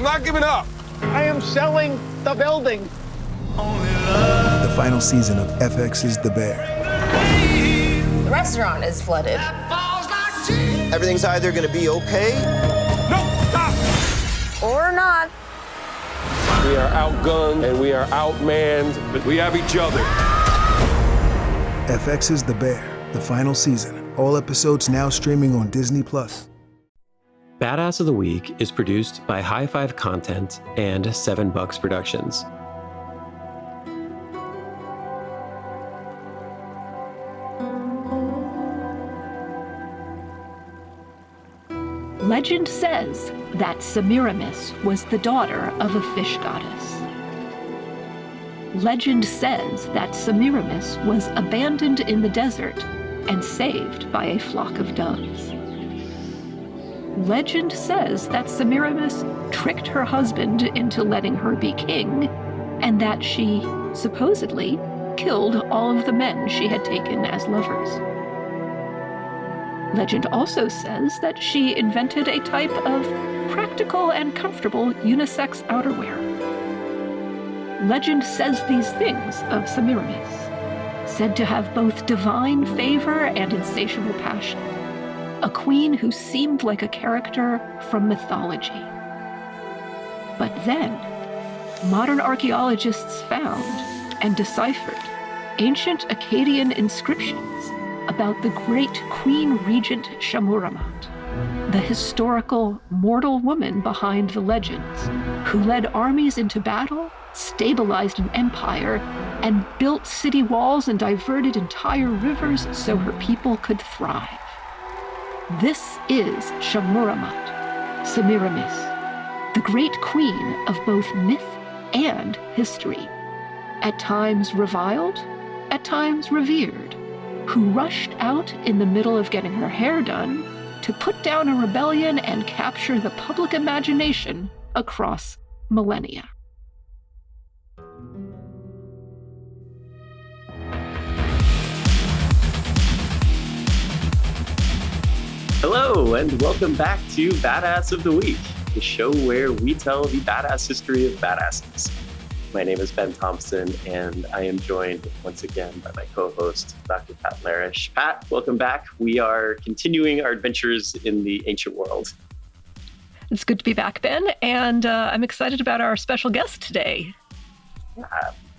not giving up. I am selling the building. The final season of FX's The Bear. The restaurant is flooded. Everything's either gonna be okay. No, stop! Or not. We are outgunned and we are outmanned, but we have each other. FX's The Bear, the final season. All episodes now streaming on Disney+. Badass of the Week is produced by High Five Content and $7 Productions. Legend says that Semiramis was the daughter of a fish goddess. Legend says that Semiramis was abandoned in the desert and saved by a flock of doves. Legend says that Semiramis tricked her husband into letting her be king, and that she, supposedly, killed all of the men she had taken as lovers. Legend also says that she invented a type of practical and comfortable unisex outerwear. Legend says these things of Semiramis, said to have both divine favor and insatiable passion, a queen who seemed like a character from mythology. But then, modern archaeologists found and deciphered ancient Akkadian inscriptions about the great Queen Regent Semiramis, the historical mortal woman behind the legends, who led armies into battle, stabilized an empire, and built city walls and diverted entire rivers so her people could thrive. This is Semiramis, the great queen of both myth and history, at times reviled, at times revered, who rushed out in the middle of getting her hair done to put down a rebellion and capture the public imagination across millennia. Hello, and welcome back to Badass of the Week, the show where we tell the badass history of badasses. My name is Ben Thompson, and I am joined once again by my co-host, Dr. Pat Larish. Pat, welcome back. We are continuing our adventures in the ancient world. It's good to be back, Ben, and I'm excited about our special guest today. Yeah.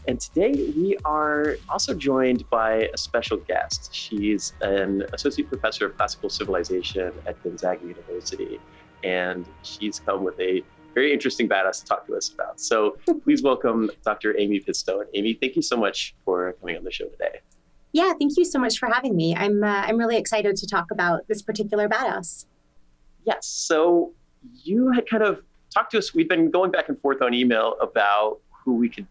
And today we are also joined by a special guest. She's an associate professor of classical civilization at Gonzaga University, and she's come with a very interesting badass to talk to us about. So please welcome Dr. Amy Pistone. Amy, thank you so much for coming on the show today. Yeah, thank you so much for having me. I'm really excited to talk about this particular badass. Yes, so you had kind of talked to us. We've been going back and forth on email about who we could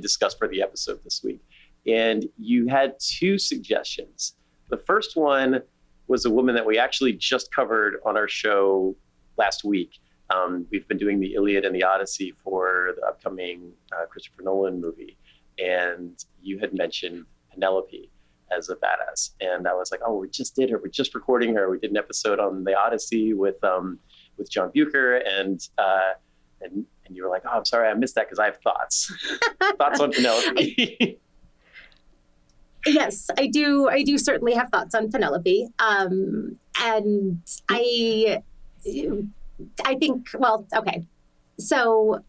discuss for the episode this week. And you had two suggestions. The first one was a woman that we actually just covered on our show last week. We've been doing the Iliad and the Odyssey for the upcoming Christopher Nolan movie. And you had mentioned Penelope as a badass. And I was like, oh, we just did her. We're just recording her. We did an episode on the Odyssey with John Bucher, and you were like, oh, I'm sorry, I missed that because I have thoughts. Thoughts on Penelope. Yes, I do. I do certainly have thoughts on Penelope. And I think, well, okay. So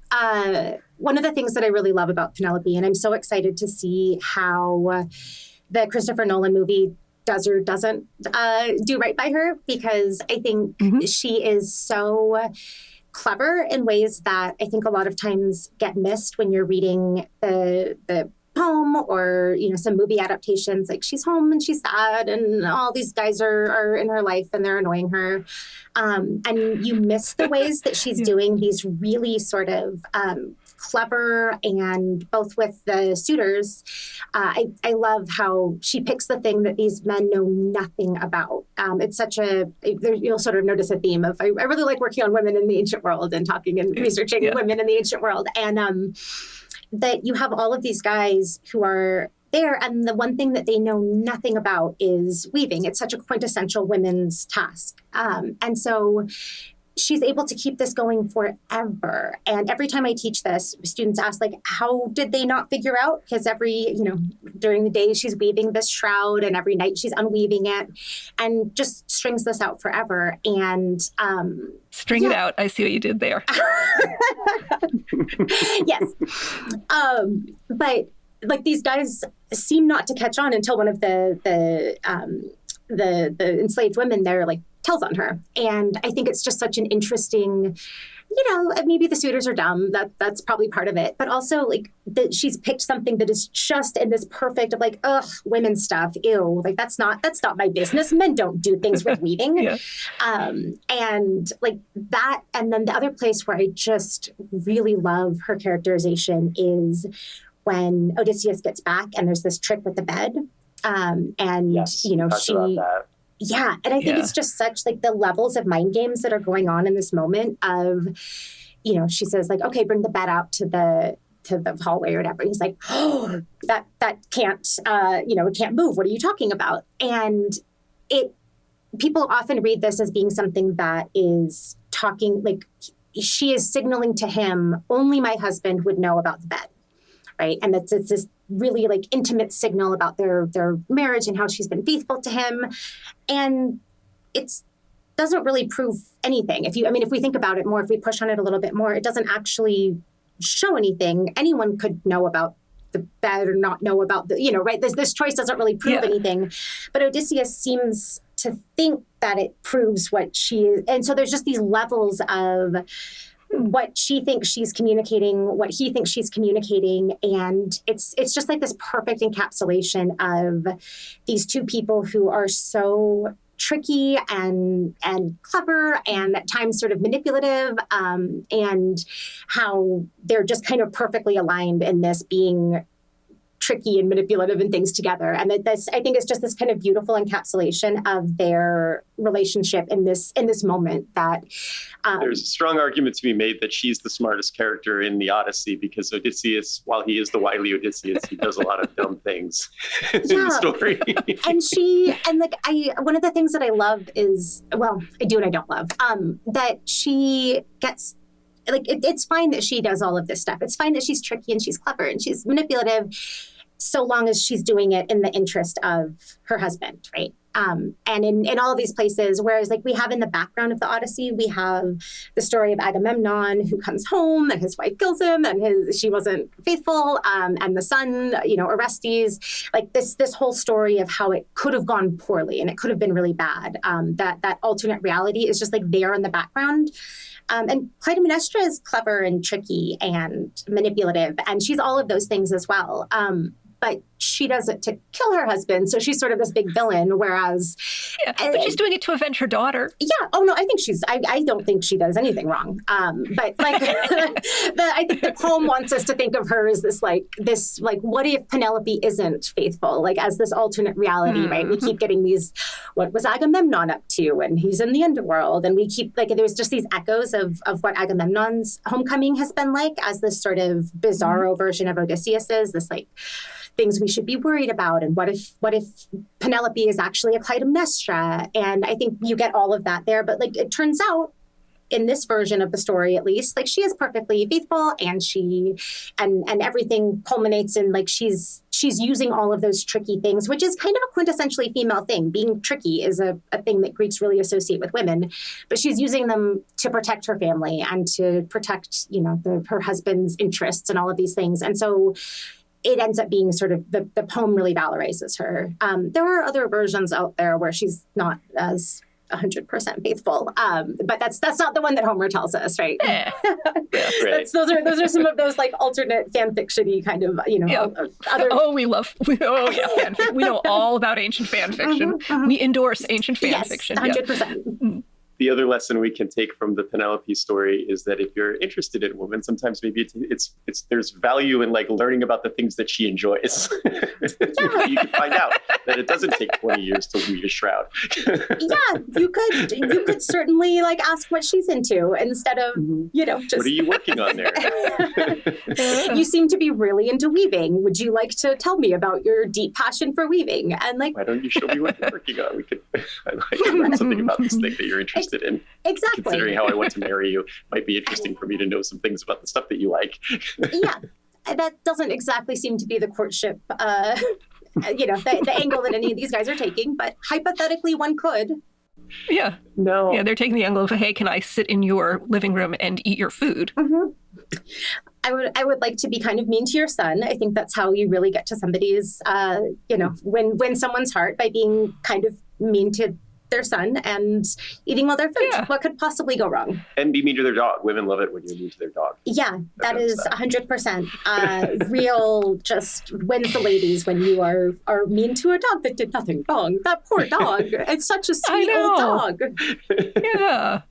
one of the things that I really love about Penelope, and I'm so excited to see how the Christopher Nolan movie does or doesn't do right by her, because I think she is so clever in ways that I think a lot of times get missed when you're reading the poem or, some movie adaptations. Like, she's home and she's sad and all these guys are in her life and they're annoying her. And you miss the ways that she's doing these really sort of clever, and both with the suitors, I love how she picks the thing that these men know nothing about. It's such you'll sort of notice a theme of, I really like working on women in the ancient world and talking and researching women in the ancient world. And that you have all of these guys who are there, and the one thing that they know nothing about is weaving. It's such a quintessential women's task. And so she's able to keep this going forever. And every time I teach this, students ask, like, how did they not figure out? Because during the day she's weaving this shroud and every night she's unweaving it and just strings this out forever. And String it out. I see what you did there. Yes. But like these guys seem not to catch on until one of the enslaved women there like tells on her. And I think it's just such an interesting, maybe the suitors are dumb. That's probably part of it. But also like that she's picked something that is just in this perfect of like, ugh, women stuff. Ew. Like that's not my business. Men don't do things with weaving. Yeah. And like that. And then the other place where I just really love her characterization is when Odysseus gets back and there's this trick with the bed. Yes, she, about that. Yeah. And I think it's just such like the levels of mind games that are going on in this moment of, she says like, okay, bring the bed out to the hallway or whatever. He's like, oh, that can't, it can't move. What are you talking about? And people often read this as being something that is talking, like she is signaling to him, only my husband would know about the bed. Right. And it's this really like intimate signal about their marriage and how she's been faithful to him. And it doesn't really prove anything. If we think about it more, if we push on it a little bit more, it doesn't actually show anything. Anyone could know about the bed or not know about right? This choice doesn't really prove anything. But Odysseus seems to think that it proves what she is. And so there's just these levels of what she thinks she's communicating, what he thinks she's communicating. And it's just like this perfect encapsulation of these two people who are so tricky and clever and at times sort of manipulative, and how they're just kind of perfectly aligned in this being tricky and manipulative and things together. And this, I think, is just this kind of beautiful encapsulation of their relationship in this moment that there's a strong argument to be made that she's the smartest character in the Odyssey, because Odysseus, while he is the wily Odysseus, he does a lot of dumb things in the story. One of the things that I love is, well, I do and I don't love, that she gets, like, it's fine that she does all of this stuff. It's fine that she's tricky and she's clever and she's manipulative, so long as she's doing it in the interest of her husband, right? And in all of these places, whereas like we have in the background of the Odyssey, we have the story of Agamemnon who comes home and his wife kills him and she wasn't faithful, and the son, Orestes, like this whole story of how it could have gone poorly and it could have been really bad. That alternate reality is just like there in the background. And Clytemnestra is clever and tricky and manipulative, and she's all of those things as well. But she does it to kill her husband, so she's sort of this big villain, whereas... Yeah, but she's doing it to avenge her daughter. Yeah, oh no, I don't think she does anything wrong. But like, I think the poem wants us to think of her as this, what if Penelope isn't faithful? Like, as this alternate reality, right? We keep getting these, what was Agamemnon up to? And he's in the underworld, and we keep, like, there's just these echoes of what Agamemnon's homecoming has been like, as this sort of bizarro version of Odysseus's, this, like, things we should be worried about, and what if Penelope is actually a Clytemnestra? And I think you get all of that there, but like it turns out in this version of the story, at least, like she is perfectly faithful, and and everything culminates in like she's using all of those tricky things, which is kind of a quintessentially female thing. Being tricky is a thing that Greeks really associate with women, but she's using them to protect her family and to protect, her husband's interests and all of these things. And so it ends up being sort of the poem really valorizes her. There are other versions out there where she's not as 100% faithful, but that's not the one that Homer tells us, right? Yeah. Right. Those are some of those like alternate fan fiction-y kind of other. Oh, we love fan fiction. We know all about ancient fan fiction. We endorse ancient fan fiction. 100%. The other lesson we can take from the Penelope story is that if you're interested in a woman, sometimes maybe it's there's value in like learning about the things that she enjoys. You can find out that it doesn't take 20 years to weave a shroud. Yeah, you could certainly like ask what she's into instead of just. What are you working on there? You seem to be really into weaving. Would you like to tell me about your deep passion for weaving? And like, why don't you show me what you're working on? I'd like to learn something about this thing that you're interested in. interested in. Exactly. Considering how I want to marry you, might be interesting for me to know some things about the stuff that you like. Yeah, that doesn't exactly seem to be the courtship, the angle that any of these guys are taking, but hypothetically one could. Yeah. No. Yeah, they're taking the angle of, hey, can I sit in your living room and eat your food? Mm-hmm. I would like to be kind of mean to your son. I think that's how you really get to somebody's, win someone's heart, by being kind of mean to their son and eating all their food. Yeah. What could possibly go wrong? And be mean to their dog. Women love it when you're mean to their dog. Yeah, that is 100%. Real just wins the ladies when you are mean to a dog that did nothing wrong. That poor dog. It's such a sweet old dog. Yeah.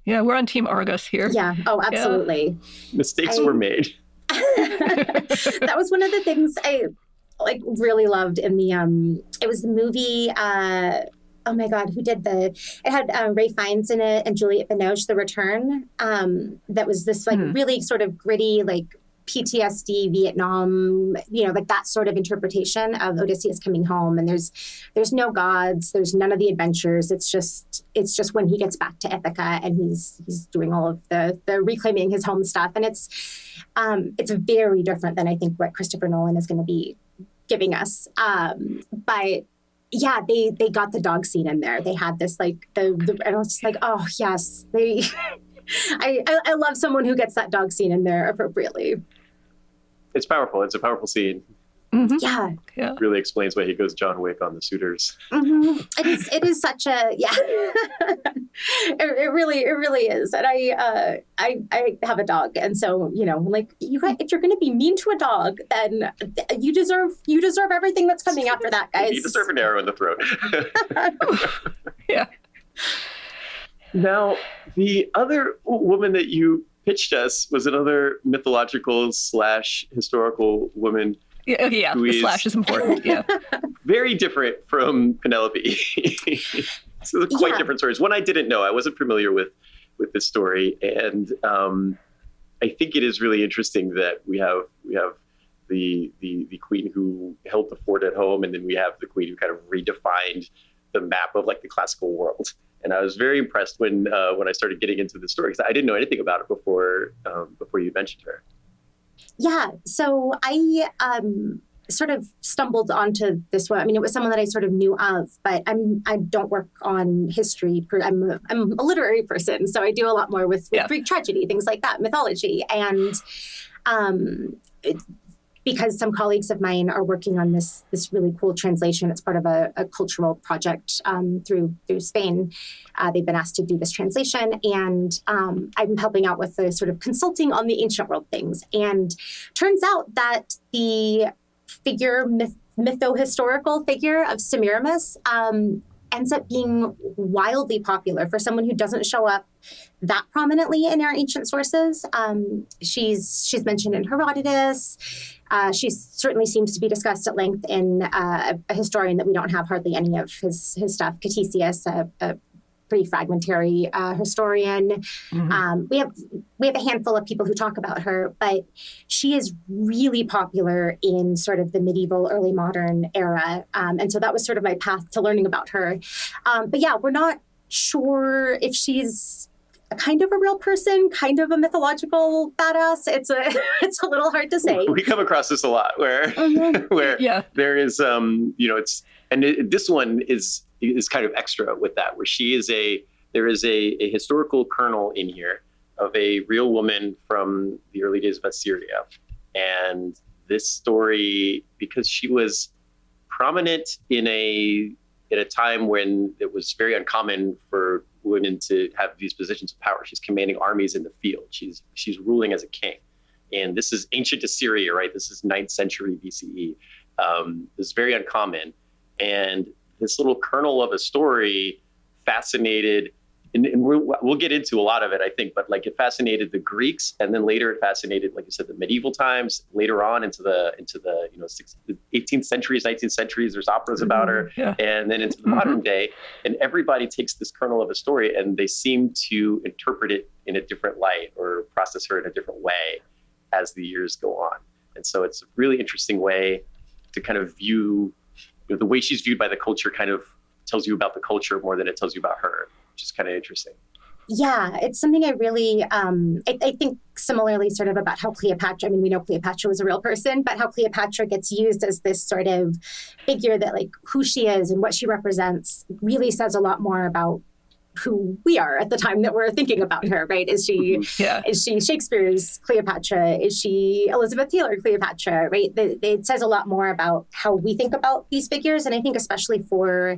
Yeah, we're on Team Argus here. Yeah. Oh, absolutely. Yeah. Mistakes were made. That was one of the things I really loved in the it was the movie oh my God, who did it had Ray Fiennes in it and Juliette Binoche, The Return. That was this really sort of gritty, PTSD, Vietnam, that sort of interpretation of Odysseus coming home. And there's no gods, there's none of the adventures. It's just when he gets back to Ithaca and he's doing all of the reclaiming his home stuff. And it's very different than I think what Christopher Nolan is going to be giving us. But yeah, they got the dog scene in there. They had this and I was just like, oh yes, I love someone who gets that dog scene in there appropriately. It's powerful. It's a powerful scene. Mm-hmm. Yeah. It really explains why he goes John Wick on the suitors. Mm-hmm. It is such a, it really is. And I have a dog. And so, if you're going to be mean to a dog, then you deserve everything that's coming after that, guys. You deserve an arrow in the throat. Yeah. Now, the other woman that you pitched us was another mythological / historical woman. Yeah, the slash is important. Yeah. Very different from Penelope. So they're quite different stories. One I didn't know. I wasn't familiar with this story. And I think it is really interesting that we have the queen who held the fort at home, and then we have the queen who kind of redefined the map of the classical world. And I was very impressed when I started getting into the story, because I didn't know anything about it before you mentioned her. Yeah, so I sort of stumbled onto this one. I mean, it was someone that I sort of knew of, but I don't work on history. I'm a literary person, so I do a lot more with Greek tragedy, things like that, mythology. And because some colleagues of mine are working on this really cool translation. It's part of a cultural project through Spain. They've been asked to do this translation, and I'm helping out with the sort of consulting on the ancient world things. And turns out that the mytho-historical figure of Semiramis ends up being wildly popular for someone who doesn't show up that prominently in our ancient sources. She's mentioned in Herodotus. She certainly seems to be discussed at length in a historian that we don't have hardly any of his stuff, Ctesias, a pretty fragmentary historian. Mm-hmm. We have a handful of people who talk about her, but she is really popular in sort of the medieval, early modern era. And so that was sort of my path to learning about her. But yeah, we're not sure if she's kind of a real person, kind of a mythological badass. It's a little hard to say. We come across this a lot where there is this one is kind of extra with that, where there is a historical kernel in here of a real woman from the early days of Assyria. And this story, because she was prominent in a time when it was very uncommon for women to have these positions of power. She's commanding armies in the field. She's ruling as a king. And this is ancient Assyria, right? This is 9th century BCE. This is very uncommon. And this little kernel of a story fascinated, and we'll get into a lot of it, I think, but it fascinated the Greeks, and then later it fascinated, like you said, the medieval times, later on into the 18th centuries, 19th centuries, there's operas about her, and then into the modern day, and everybody takes this kernel of a story and they seem to interpret it in a different light or process her in a different way as the years go on. And so it's a really interesting way to kind of view, the way she's viewed by the culture kind of tells you about the culture more than it tells you about her. which is kind of interesting. Yeah, it's something I really, I think similarly sort of about how Cleopatra, I mean, we know Cleopatra was a real person, but how Cleopatra gets used as this sort of figure that like who she is and what she represents really says a lot more about who we are at the time that we're thinking about her, right? Is she Shakespeare's Cleopatra? Is she Elizabeth Taylor Cleopatra, right? It says a lot more about how we think about these figures. And I think especially for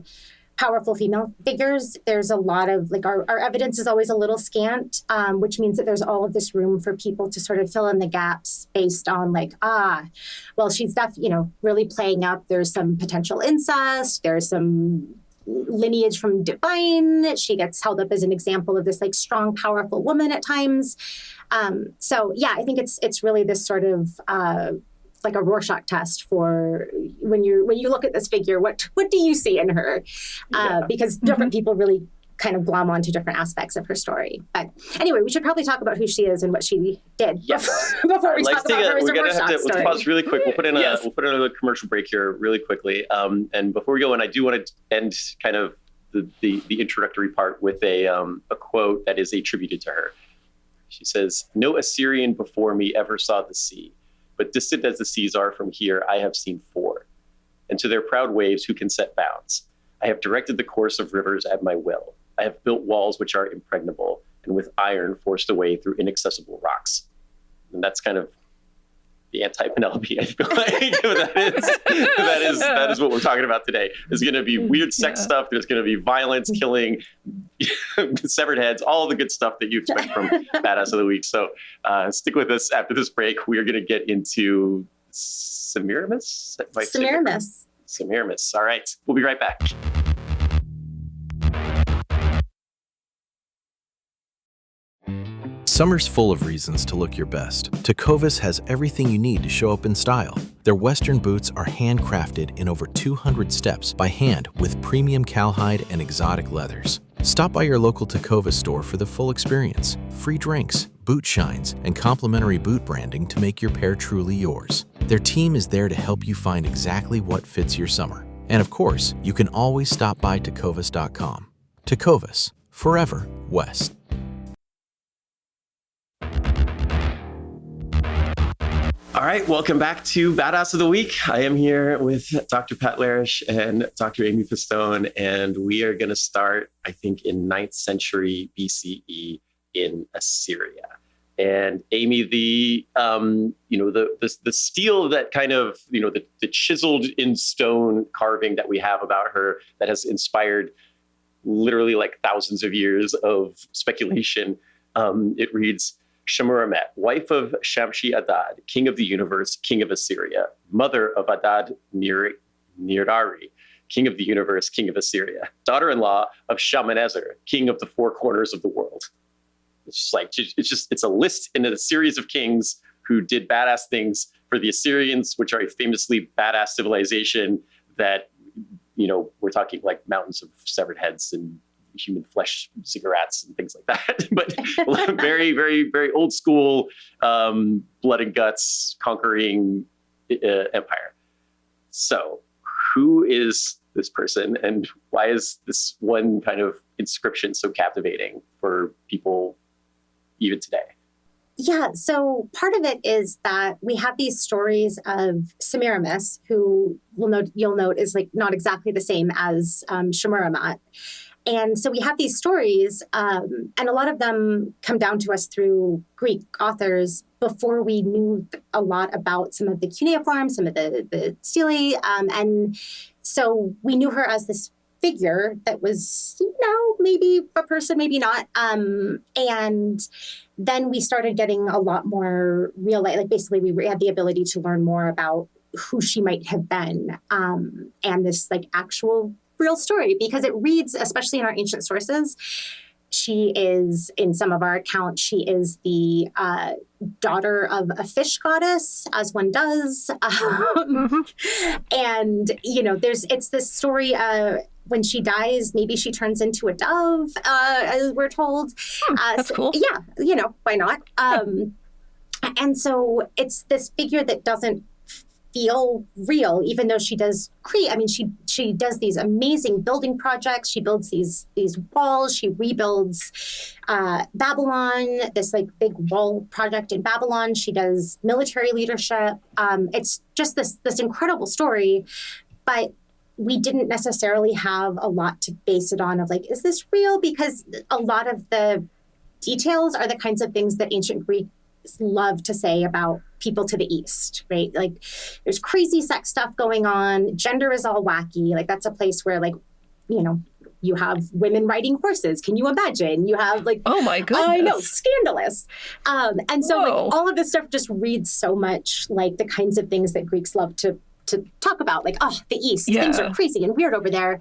powerful female figures, there's a lot of like our evidence is always a little scant, which means that there's all of this room for people to sort of fill in the gaps based on like, well, she's really playing up. There's some potential incest. There's some lineage from divine. She gets held up as an example of this like strong, powerful woman at times. So yeah, I think it's really this sort of like a Rorschach test for when you look at this figure, what do you see in her? Because different people really kind of glom onto different aspects of her story. But anyway, we should probably talk about who she is and what she did before we talk about her as a Rorschach story. Let's pause really quick. We'll put in a commercial break here really quickly. And before we go in, I do want to end kind of the introductory part with a quote that is attributed to her. She says, "No Assyrian before me ever saw the sea, but distant as the seas are from here, I have seen four. And to their proud waves, who can set bounds? I have directed the course of rivers at my will. I have built walls which are impregnable, and with iron forced a way through inaccessible rocks." And that's kind of the anti-Penelope, I feel like. that is what we're talking about today. There's going to be weird sex stuff. There's going to be violence, killing, severed heads, all the good stuff that you expect from Badass of the Week. So stick with us after this break. We are going to get into Semiramis? Semiramis. All right. We'll be right back. Summer's full of reasons to look your best. Tecovas has everything you need to show up in style. Their Western boots are handcrafted in over 200 steps by hand with premium cowhide and exotic leathers. Stop by your local Tecovas store for the full experience. Free drinks, boot shines, and complimentary boot branding to make your pair truly yours. Their team is there to help you find exactly what fits your summer. And of course, you can always stop by tecovas.com. Tecovas, forever West. All right, welcome back to Badass of the Week. I am here with Dr. Pat Larish and Dr. Amy Pistone, and we are going to start, I think, in 9th century BCE in Assyria. And Amy, the steel that kind of, the chiseled in stone carving that we have about her that has inspired literally like thousands of years of speculation. It reads, Semiramis, wife of Shamshi-Adad, king of the universe, king of Assyria, mother of Adad Nirari, king of the universe, king of Assyria, daughter-in-law of Shalmaneser, king of the four corners of the world. It's a list in a series of kings who did badass things for the Assyrians, which are a famously badass civilization that, we're talking like mountains of severed heads and human flesh cigarettes and things like that, but very, very, very old school, blood and guts conquering empire. So who is this person and why is this one kind of inscription so captivating for people even today? Yeah, so part of it is that we have these stories of Semiramis, who you'll note is like not exactly the same as Semiramis. And so we have these stories, and a lot of them come down to us through Greek authors before we knew a lot about some of the cuneiform, some of the stelae. And so we knew her as this figure that was, maybe a person, maybe not. And then we started getting a lot more real, like basically we had the ability to learn more about who she might have been, and this like actual real story, because it reads, especially in our ancient sources, she is, in some of our accounts, she is the daughter of a fish goddess, as one does. And, it's this story, when she dies, maybe she turns into a dove, as we're told. That's cool. Yeah, why not? And so it's this figure that doesn't feel real, even though she does create. I mean, she she does these amazing building projects. She builds these walls. She rebuilds Babylon, this like big wall project in Babylon. She does military leadership. It's just this incredible story, but we didn't necessarily have a lot to base it on of like, is this real? Because a lot of the details are the kinds of things that ancient Greeks love to say about people to the east, right? Like there's crazy sex stuff going on. Gender is all wacky. Like that's a place where like, you know, you have women riding horses. Can you imagine? You have like, oh my goodness. I know, scandalous. And so like all of this stuff just reads so much like the kinds of things that Greeks love to talk about, like, oh, the East, things are crazy and weird over there.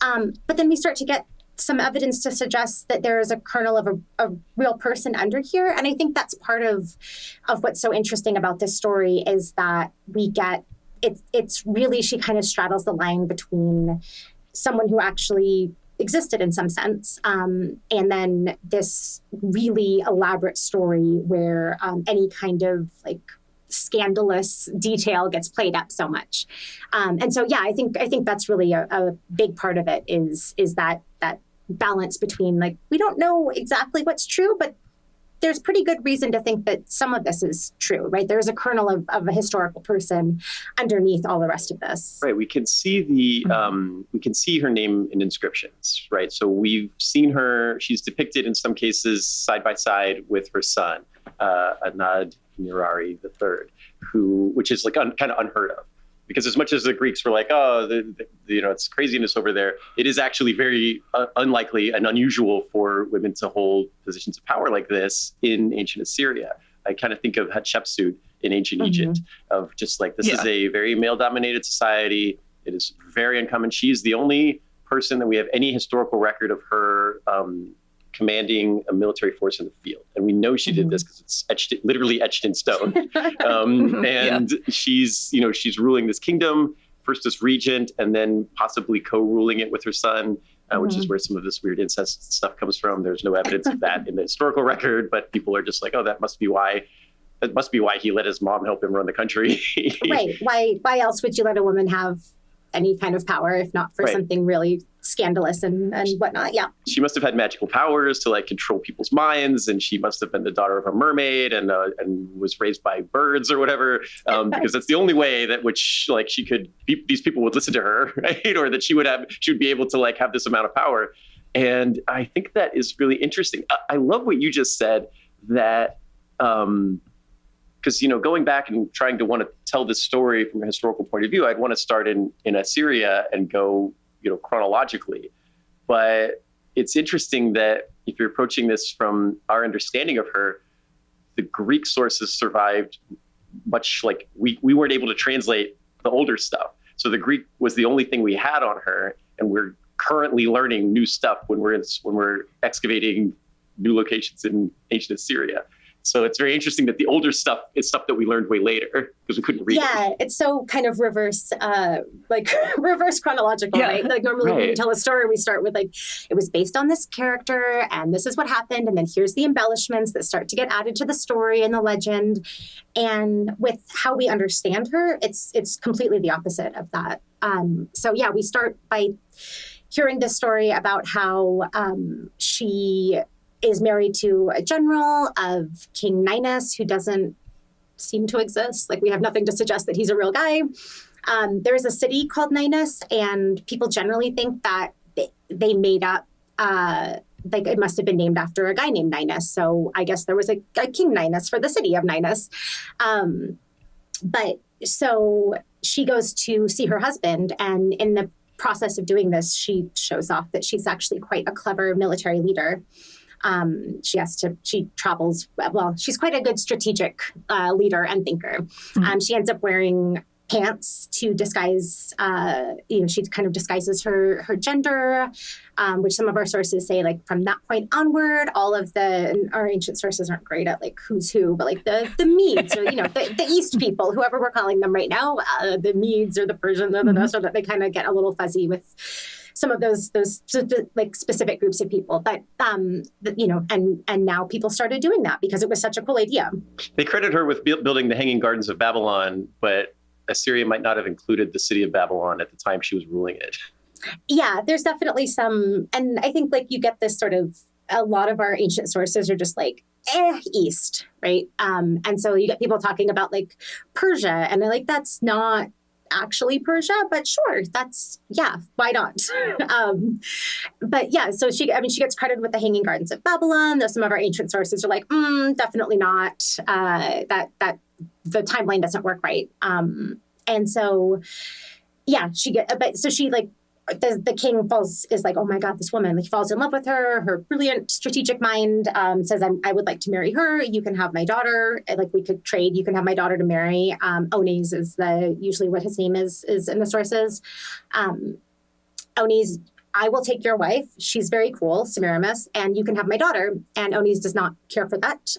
But then we start to get some evidence to suggest that there is a kernel of a real person under here. And I think that's part of what's so interesting about this story is that we get, it's really, she kind of straddles the line between someone who actually existed in some sense, and then this really elaborate story where any kind of like scandalous detail gets played up so much. And so, yeah, I think that's really a big part of it is that balance between like, we don't know exactly what's true, but there's pretty good reason to think that some of this is true, right? There's a kernel of a historical person underneath all the rest of this. Right. We can see we can see her name in inscriptions, right? So we've seen her, she's depicted in some cases side by side with her son, Anad Mirari III, which is like kind of unheard of. Because as much as the Greeks were like, oh, it's craziness over there, it is actually very unlikely and unusual for women to hold positions of power like this in ancient Assyria. I kind of think of Hatshepsut in ancient Egypt, of just like, this is a very male-dominated society. It is very uncommon. She's the only person that we have any historical record of her commanding a military force in the field. And we know she did this because it's literally etched in stone. She's ruling this kingdom, first as regent, and then possibly co-ruling it with her son, which is where some of this weird incest stuff comes from. There's no evidence of that in the historical record, but people are just like, oh, that must be why he let his mom help him run the country. Right. Why else would you let a woman have any kind of power if not for something really scandalous and whatnot? Yeah. She must have had magical powers to like control people's minds, and she must have been the daughter of a mermaid and was raised by birds or whatever, because that's the only way that these people would listen to her, right? Or that she would be able to like have this amount of power. And I think that is really interesting. I love what you just said, that because, going back and trying to want to tell this story from a historical point of view, I'd want to start in Assyria and go, chronologically. But it's interesting that if you're approaching this from our understanding of her, the Greek sources survived much like we weren't able to translate the older stuff. So the Greek was the only thing we had on her, and we're currently learning new stuff when we're excavating new locations in ancient Assyria. So it's very interesting that the older stuff is stuff that we learned way later because we couldn't read it. Yeah, it's so kind of reverse chronological, right? Like normally when we tell a story, we start with like, it was based on this character and this is what happened. And then here's the embellishments that start to get added to the story and the legend. And with how we understand her, it's completely the opposite of that. So yeah, we start by hearing this story about how she is married to a general of King Ninus who doesn't seem to exist. Like, we have nothing to suggest that he's a real guy. There's a city called Ninus, and people generally think that they made up, like it must have been named after a guy named Ninus. So I guess there was a King Ninus for the city of Ninus. But so she goes to see her husband, and in the process of doing this, she shows off that she's actually quite a clever military leader. She travels, well, she's quite a good strategic leader and thinker. She ends up wearing pants to disguise, she kind of disguises her gender, which some of our sources say, like, from that point onward, our ancient sources aren't great at, like, who's who, but, like, the Medes or, the East people, whoever we're calling them right now, the Medes or the Persians or the so that they kind of get a little fuzzy with some of those like specific groups of people. But, and now people started doing that because it was such a cool idea. They credit her with building the Hanging Gardens of Babylon, but Assyria might not have included the city of Babylon at the time she was ruling it. Yeah, there's definitely some, and I think like you get this sort of, a lot of our ancient sources are just like, east, right? And so you get people talking about like Persia, and they're like, that's not actually Persia, but sure, that's, yeah, why not? But yeah, so she gets credited with the Hanging Gardens of Babylon, though some of our ancient sources are like, definitely not, that the timeline doesn't work right. And so, yeah, the king is like, oh my God, this woman, like, he falls in love with her. Her brilliant strategic mind says, I would like to marry her. You can have my daughter. Like, we could trade. You can have my daughter to marry. Onis is usually what his name is in the sources. Onis, I will take your wife. She's very cool, Semiramis, and you can have my daughter. And Onis does not care for that.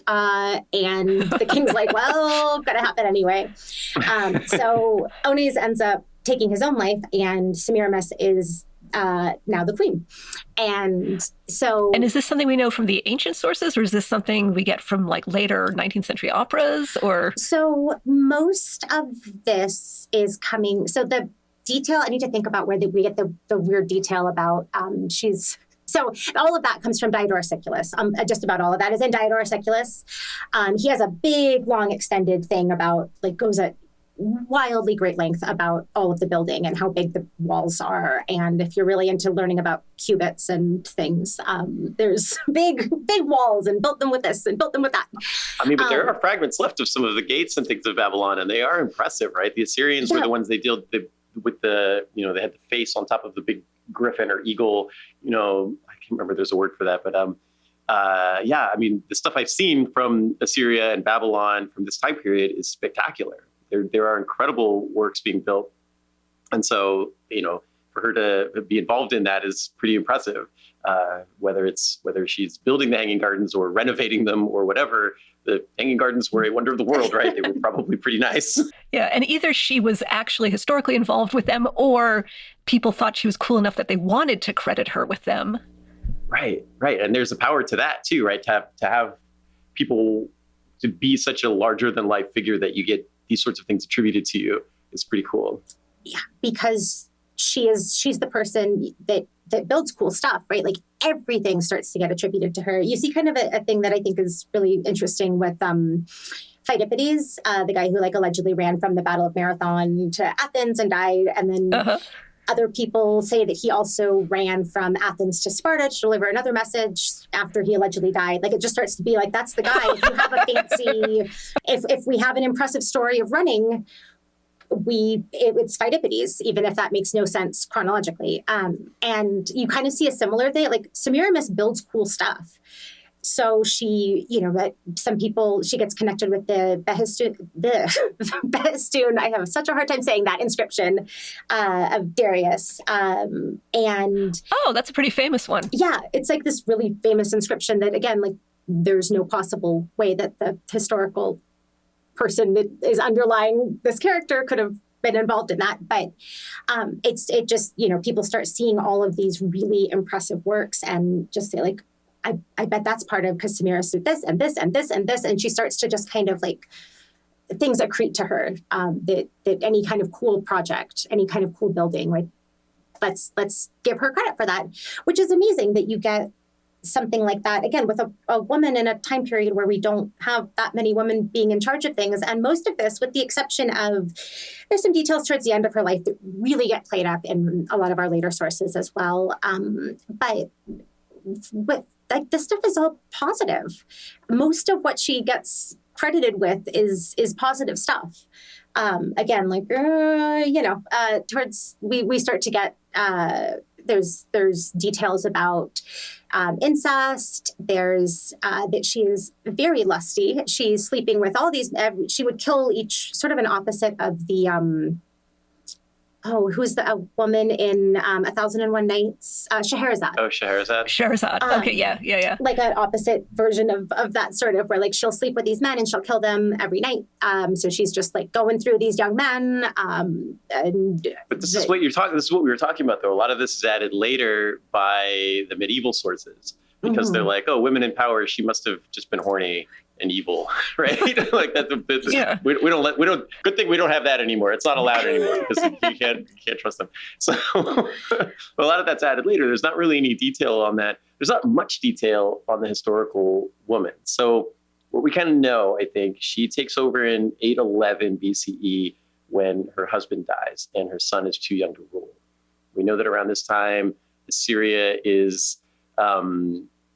And the king's like, well, gotta happen anyway. So Onis ends up taking his own life, and Semiramis is now the queen. And so... And is this something we know from the ancient sources, or is this something we get from like later 19th century operas, or... So most of this is coming... So the detail, I need to think about where we get the weird detail about So all of that comes from Diodorus Siculus. Just about all of that is in Diodorus Siculus. He has a big, long, extended thing about, like, goes at wildly great length about all of the building and how big the walls are. And if you're really into learning about cubits and things, there's big walls, and built them with this and built them with that. I mean, but there are fragments left of some of the gates and things of Babylon, and they are impressive, right? The Assyrians were the ones they dealt with they had the face on top of the big griffin or eagle. I can't remember, there's a word for that, but I mean, the stuff I've seen from Assyria and Babylon from this time period is spectacular. There are incredible works being built. And so, for her to be involved in that is pretty impressive. Whether she's building the Hanging Gardens or renovating them or whatever, the Hanging Gardens were a wonder of the world, right? They were probably pretty nice. Yeah, and either she was actually historically involved with them, or people thought she was cool enough that they wanted to credit her with them. Right. And there's a power to that too, right? To have people to be such a larger than life figure that you get these sorts of things attributed to you is pretty cool. Yeah, because she's the person that builds cool stuff, right? Like, everything starts to get attributed to her. You see kind of a thing that I think is really interesting with Pheidippides, the guy who like allegedly ran from the Battle of Marathon to Athens and died. And then other people say that he also ran from Athens to Sparta to deliver another message after he allegedly died. Like, it just starts to be like, that's the guy. If you have a fancy, if we have an impressive story of running, it's Pheidippides, even if that makes no sense chronologically. And you kind of see a similar thing. Like, Semiramis builds cool stuff. So she, she gets connected with the Behistun, I have such a hard time saying that, inscription of Darius. Oh, that's a pretty famous one. Yeah, it's like this really famous inscription that, again, like, there's no possible way that the historical person that is underlying this character could have been involved in that. But it just, people start seeing all of these really impressive works and just say, like, I bet that's part of, because Semiramis did this and this and this and this. And she starts to just kind of like, things accrete to her, that any kind of cool project, any kind of cool building, like, let's give her credit for that, which is amazing that you get something like that, again, with a woman in a time period where we don't have that many women being in charge of things. And most of this, with the exception of, there's some details towards the end of her life that really get played up in a lot of our later sources as well. But with, like, this stuff is all positive. Most of what she gets credited with is positive stuff. Again, like, towards, we start to get, there's details about incest. There's that she is very lusty. She's sleeping with all these, she would kill each, sort of an opposite of the, who's the woman in 1001 Nights? Scheherazade. Oh, Scheherazade. Scheherazade. Okay, yeah. Like an opposite version of that, sort of, where like she'll sleep with these men and she'll kill them every night. So she's just like going through these young men. But this is what you're talking. This is what we were talking about, though. A lot of this is added later by the medieval sources, because they're like, oh, women in power. She must have just been horny and evil, right? Like that. We don't. Good thing we don't have that anymore. It's not allowed anymore because you can't trust them. So a lot of that's added later. There's not really any detail on that. There's not much detail on the historical woman. So what we kind of know, I think, she takes over in 811 BCE when her husband dies and her son is too young to rule. We know that around this time, Assyria is.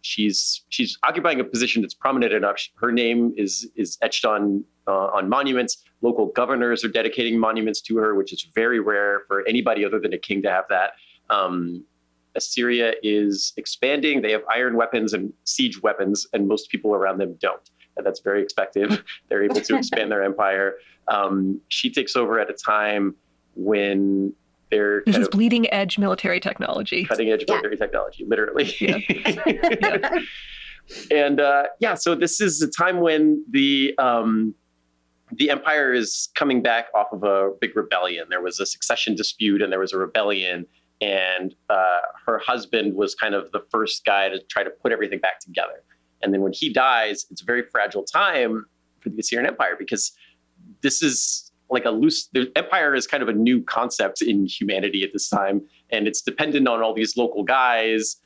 She's occupying a position that's prominent enough. Her name is etched on monuments. Local governors are dedicating monuments to her, which is very rare for anybody other than a king to have that. Assyria is expanding. They have iron weapons and siege weapons, and most people around them don't. And that's very expected. They're able to expand their empire. She takes over at a time when this is bleeding edge military technology. Cutting edge military technology, literally. Yeah. And so this is a time when the empire is coming back off of a big rebellion. There was a succession dispute and there was a rebellion. And her husband was kind of the first guy to try to put everything back together. And then when he dies, it's a very fragile time for the Assyrian Empire because this is like the empire is kind of a new concept in humanity at this time. And it's dependent on all these local guys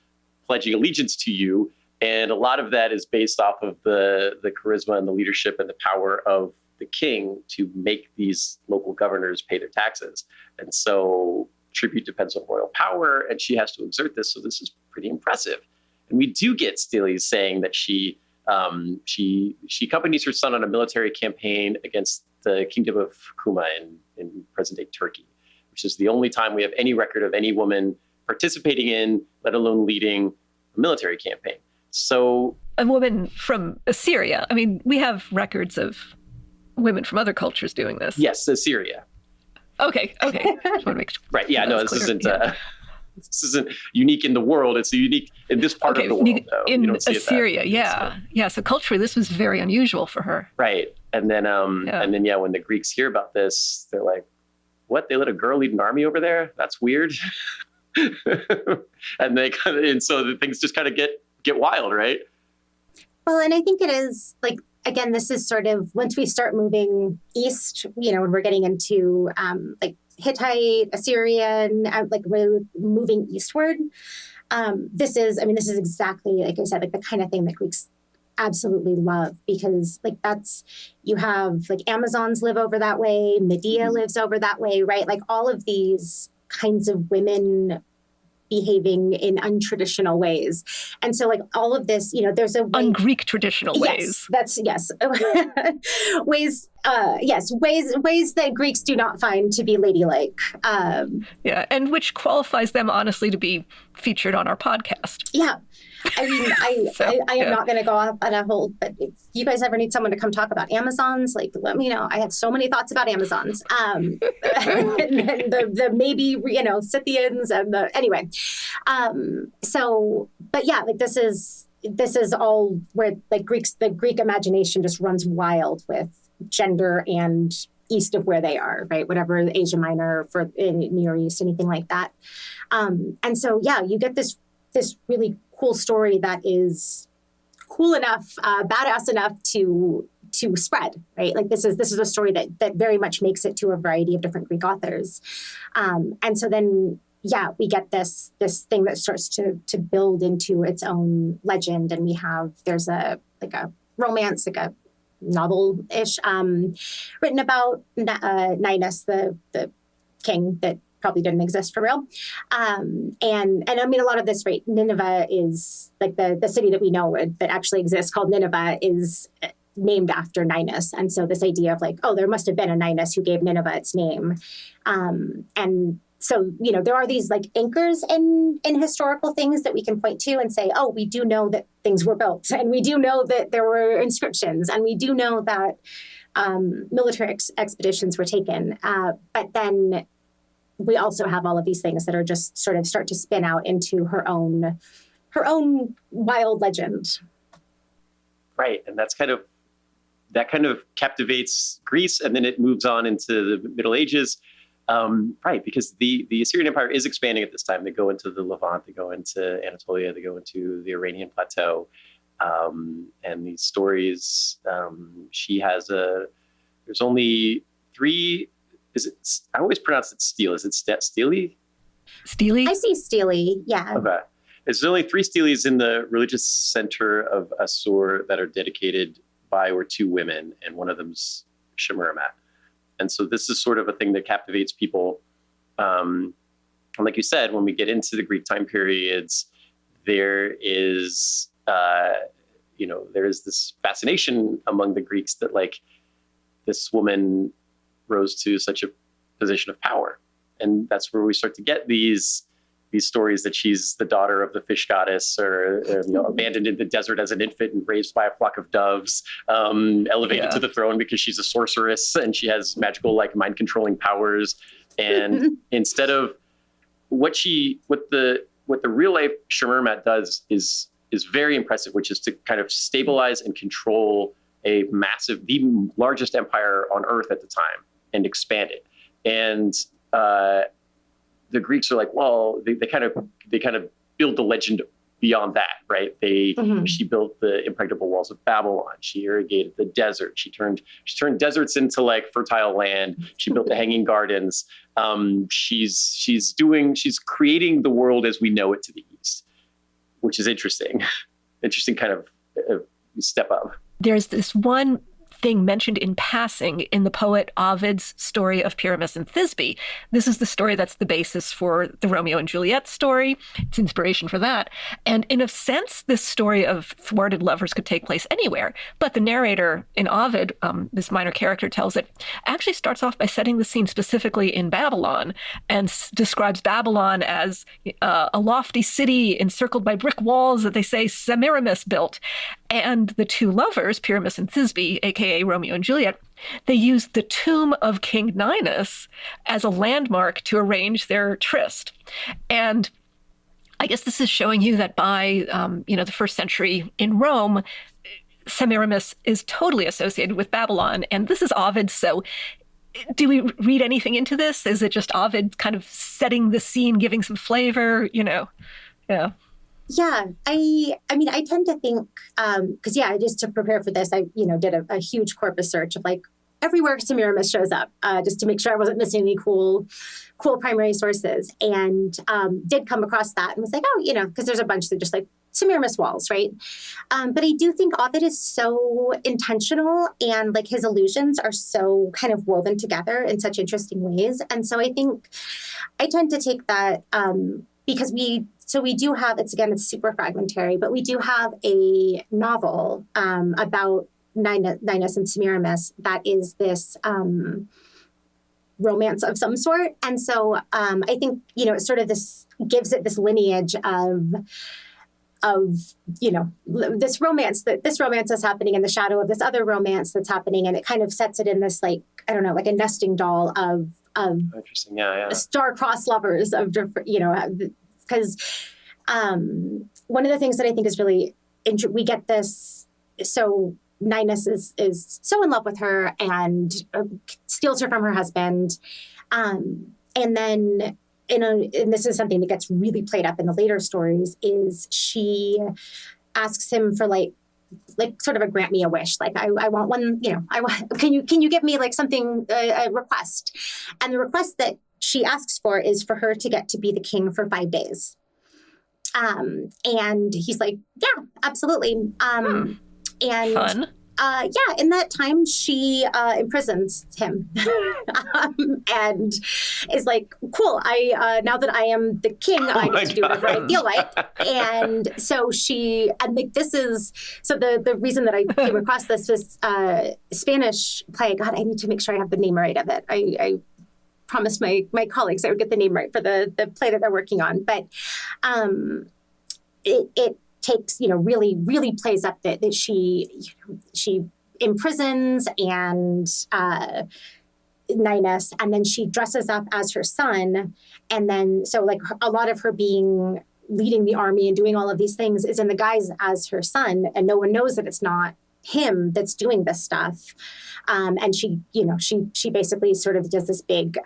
pledging allegiance to you. And a lot of that is based off of the charisma and the leadership and the power of the king to make these local governors pay their taxes. And so tribute depends on royal power and she has to exert this. So this is pretty impressive. And we do get Stili saying that she accompanies her son on a military campaign against the kingdom of Kuma in present-day Turkey, which is the only time we have any record of any woman participating in, let alone leading, a military campaign. So a woman from Assyria. I mean, we have records of women from other cultures doing this. Yes, Assyria. Okay. Just want to make sure. Right. Yeah. No, this isn't unique in the world. It's unique in this part of the world. Though. In Assyria, yeah. So culturally, this was very unusual for her. Right. And then, when the Greeks hear about this, they're like, "What? They let a girl lead an army over there? That's weird." and so the things just kind of get wild, right? Well, and I think it is like, again, this is sort of once we start moving east, when we're getting into like Hittite, Assyrian, like we're moving eastward. This is exactly, like I said, like the kind of thing that Greeks absolutely love because like you have like Amazons live over that way, Medea lives over that way, right? Like all of these kinds of women behaving in untraditional ways. And so like all of this, there's a way, un-Greek traditional ways. Yes. Ways that Greeks do not find to be ladylike. And which qualifies them honestly to be featured on our podcast. Yeah. I mean, I am not going to go off on a whole, but if you guys ever need someone to come talk about Amazons, like, let me know. I have so many thoughts about Amazons. And the maybe, Scythians and anyway. But yeah, like this is all where like the Greek imagination just runs wild with gender and east of where they are, right? Whatever Asia Minor for in Near East, anything like that. And so, yeah, you get this really cool story that is cool enough, badass enough to spread, right? Like this is a story that very much makes it to a variety of different Greek authors. And so then, yeah, we get this thing that starts to build into its own legend. And there's a romance, like a novel-ish, written about Ninus, the king that probably didn't exist for real. And I mean, a lot of this, right, Nineveh is like the city that we know that actually exists called Nineveh is named after Ninus. And so this idea of like, there must have been a Ninus who gave Nineveh its name. And so, there are these like anchors in historical things that we can point to and say, we do know that things were built and we do know that there were inscriptions and we do know that military expeditions were taken. But then we also have all of these things that are just sort of start to spin out into her own wild legend. Right. And that kind of captivates Greece, and then it moves on into the Middle Ages. Right, because the Assyrian Empire is expanding at this time. They go into the Levant, they go into Anatolia, they go into the Iranian plateau. And these stories, she has there's only 3, I always pronounce it Stele. Is it Steely? Steely? I see Steely, yeah. Okay. There's only 3 Steles in the religious center of Assur that are dedicated by or to women, and one of them's Semiramis. And so this is sort of a thing that captivates people. And like you said, when we get into the Greek time periods, there is, there is this fascination among the Greeks that like this woman rose to such a position of power. And that's where we start to get these stories that she's the daughter of the fish goddess, or abandoned in the desert as an infant and raised by a flock of doves, elevated to the throne because she's a sorceress and she has magical, like, mind controlling powers. And instead of what the real life Semiramis does is very impressive, which is to kind of stabilize and control the largest empire on earth at the time and expand it. And the Greeks are like, well, they kind of build the legend beyond that, right? She built the impregnable walls of Babylon. She irrigated the desert. She turned deserts into like fertile land. She built the Hanging Gardens. She's creating the world as we know it to the east, which is interesting. Interesting kind of step up. There's this one thing mentioned in passing in the poet Ovid's story of Pyramus and Thisbe. This is the story that's the basis for the Romeo and Juliet story. It's inspiration for that. And in a sense, this story of thwarted lovers could take place anywhere. But the narrator in Ovid, this minor character, tells it, actually starts off by setting the scene specifically in Babylon and describes Babylon as a lofty city encircled by brick walls that they say Semiramis built. And the 2 lovers, Pyramus and Thisbe, aka Romeo and Juliet, they used the tomb of King Ninus as a landmark to arrange their tryst. And I guess this is showing you that by the first century in Rome, Semiramis is totally associated with Babylon. And this is Ovid, so do we read anything into this? Is it just Ovid kind of setting the scene, giving some flavor, Yeah. Yeah, I mean, I tend to think, because just to prepare for this, I, did a huge corpus search of like everywhere Semiramis shows up, just to make sure I wasn't missing any cool primary sources, and did come across that and was like, because there's a bunch that just like Semiramis walls, right? But I do think Ovid is so intentional, and like his allusions are so kind of woven together in such interesting ways. And so I think I tend to take that because we do have, it's super fragmentary, but we do have a novel about Ninus and Semiramis that is this romance of some sort. And so I think, it's sort of this gives it this lineage of this romance is happening in the shadow of this other romance that's happening. And it kind of sets it in this, like, I don't know, like a nesting doll of interesting. Yeah. star-crossed lovers of different, because one of the things that I think is really we get this. So Ninus is so in love with her and steals her from her husband, and then and this is something that gets really played up in the later stories. Is she asks him for like sort of a grant me a wish, like I want one, can you give me like something, a request, and the request that she asks for is for her to get to be the king for 5 days. And he's like, yeah, absolutely. And fun. In that time, she imprisons him and is like, cool, I now that I am the king, I get to do whatever I feel like. And so the reason that I came across this was Spanish play. God, I need to make sure I have the name right of it. I promised my colleagues I would get the name right for the play that they're working on. But it takes, really, really plays up that she imprisons and Ninus, and then she dresses up as her son. And then, so like a lot of her leading the army and doing all of these things is in the guise as her son. And no one knows that it's not him that's doing this stuff. And she basically sort of does this big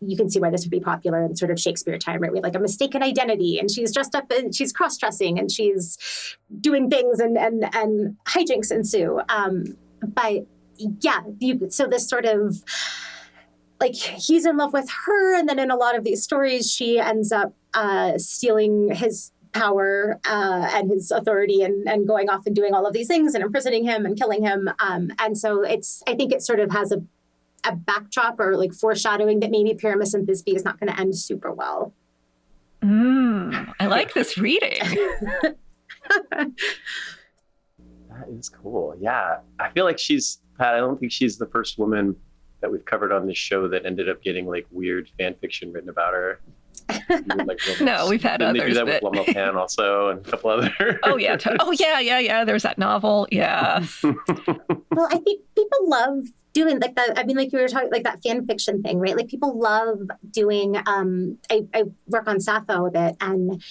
you can see why this would be popular in sort of Shakespeare time, right? We have like a mistaken identity, and she's dressed up and she's cross-dressing and she's doing things and hijinks ensue. But yeah, so this sort of like he's in love with her, and then in a lot of these stories, she ends up stealing his power and his authority and going off and doing all of these things and imprisoning him and killing him. And so I think it sort of has a backdrop or like foreshadowing that maybe Pyramus and Thisbe is not going to end super well. I like this reading. That is cool. Yeah. I feel like Pat, I don't think she's the first woman that we've covered on this show that ended up getting like weird fan fiction written about her. No, we've had others. They do that with Le Maupin also and a couple other. Oh yeah. There's that novel. Yeah. Well, I think people love doing like that. I mean, like you were talking, like that fan fiction thing, right? Like people love doing. I work on Sappho a bit, and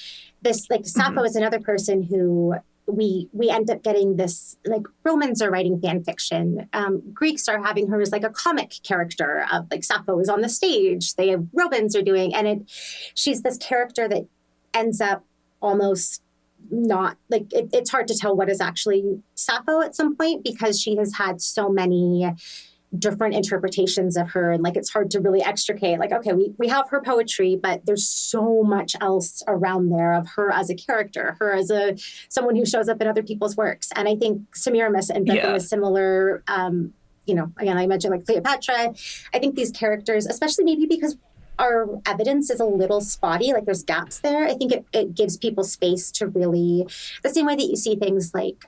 this like Sappho is another person who we end up getting this, like Romans are writing fan fiction. Greeks are having her as like a comic character of like Sappho is on the stage. Romans are doing, and she's this character that ends up almost not like it's hard to tell what is actually Sappho at some point because she has had so many different interpretations of her, and like it's hard to really extricate like, okay, we have her poetry, but there's so much else around there of her as a character, her as someone who shows up in other people's works. And I think Semiramis ends up in a similar again, I mentioned like Cleopatra. I think these characters, especially maybe because our evidence is a little spotty, like there's gaps there, I think it gives people space to really, the same way that you see things like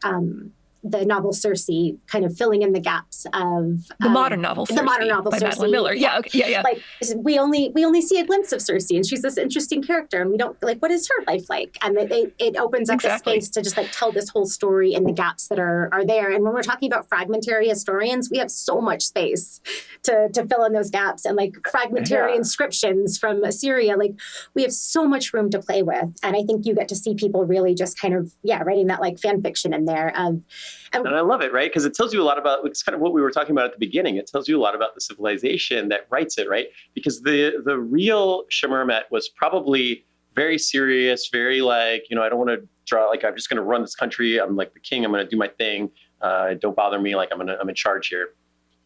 the novel Circe kind of filling in the gaps of the modern novel Circe by Circe. Madeline Miller. Yeah. Like we only see a glimpse of Circe, and she's this interesting character, and we don't like what is her life like, and it opens up the space to just like tell this whole story in the gaps that are there. And when we're talking about fragmentary historians, we have so much space to fill in those gaps, and like fragmentary inscriptions from Assyria, like we have so much room to play with. And I think you get to see people really just kind of writing that like fan fiction in there. And I love it, right? Because it tells you a lot about, it's kind of what we were talking about at the beginning. It tells you a lot about the civilization that writes it, right? Because the real Semiramis was probably very serious, very like, I don't want to draw, like, I'm just going to run this country. I'm like the king. I'm going to do my thing. Don't bother me. Like I'm in charge here.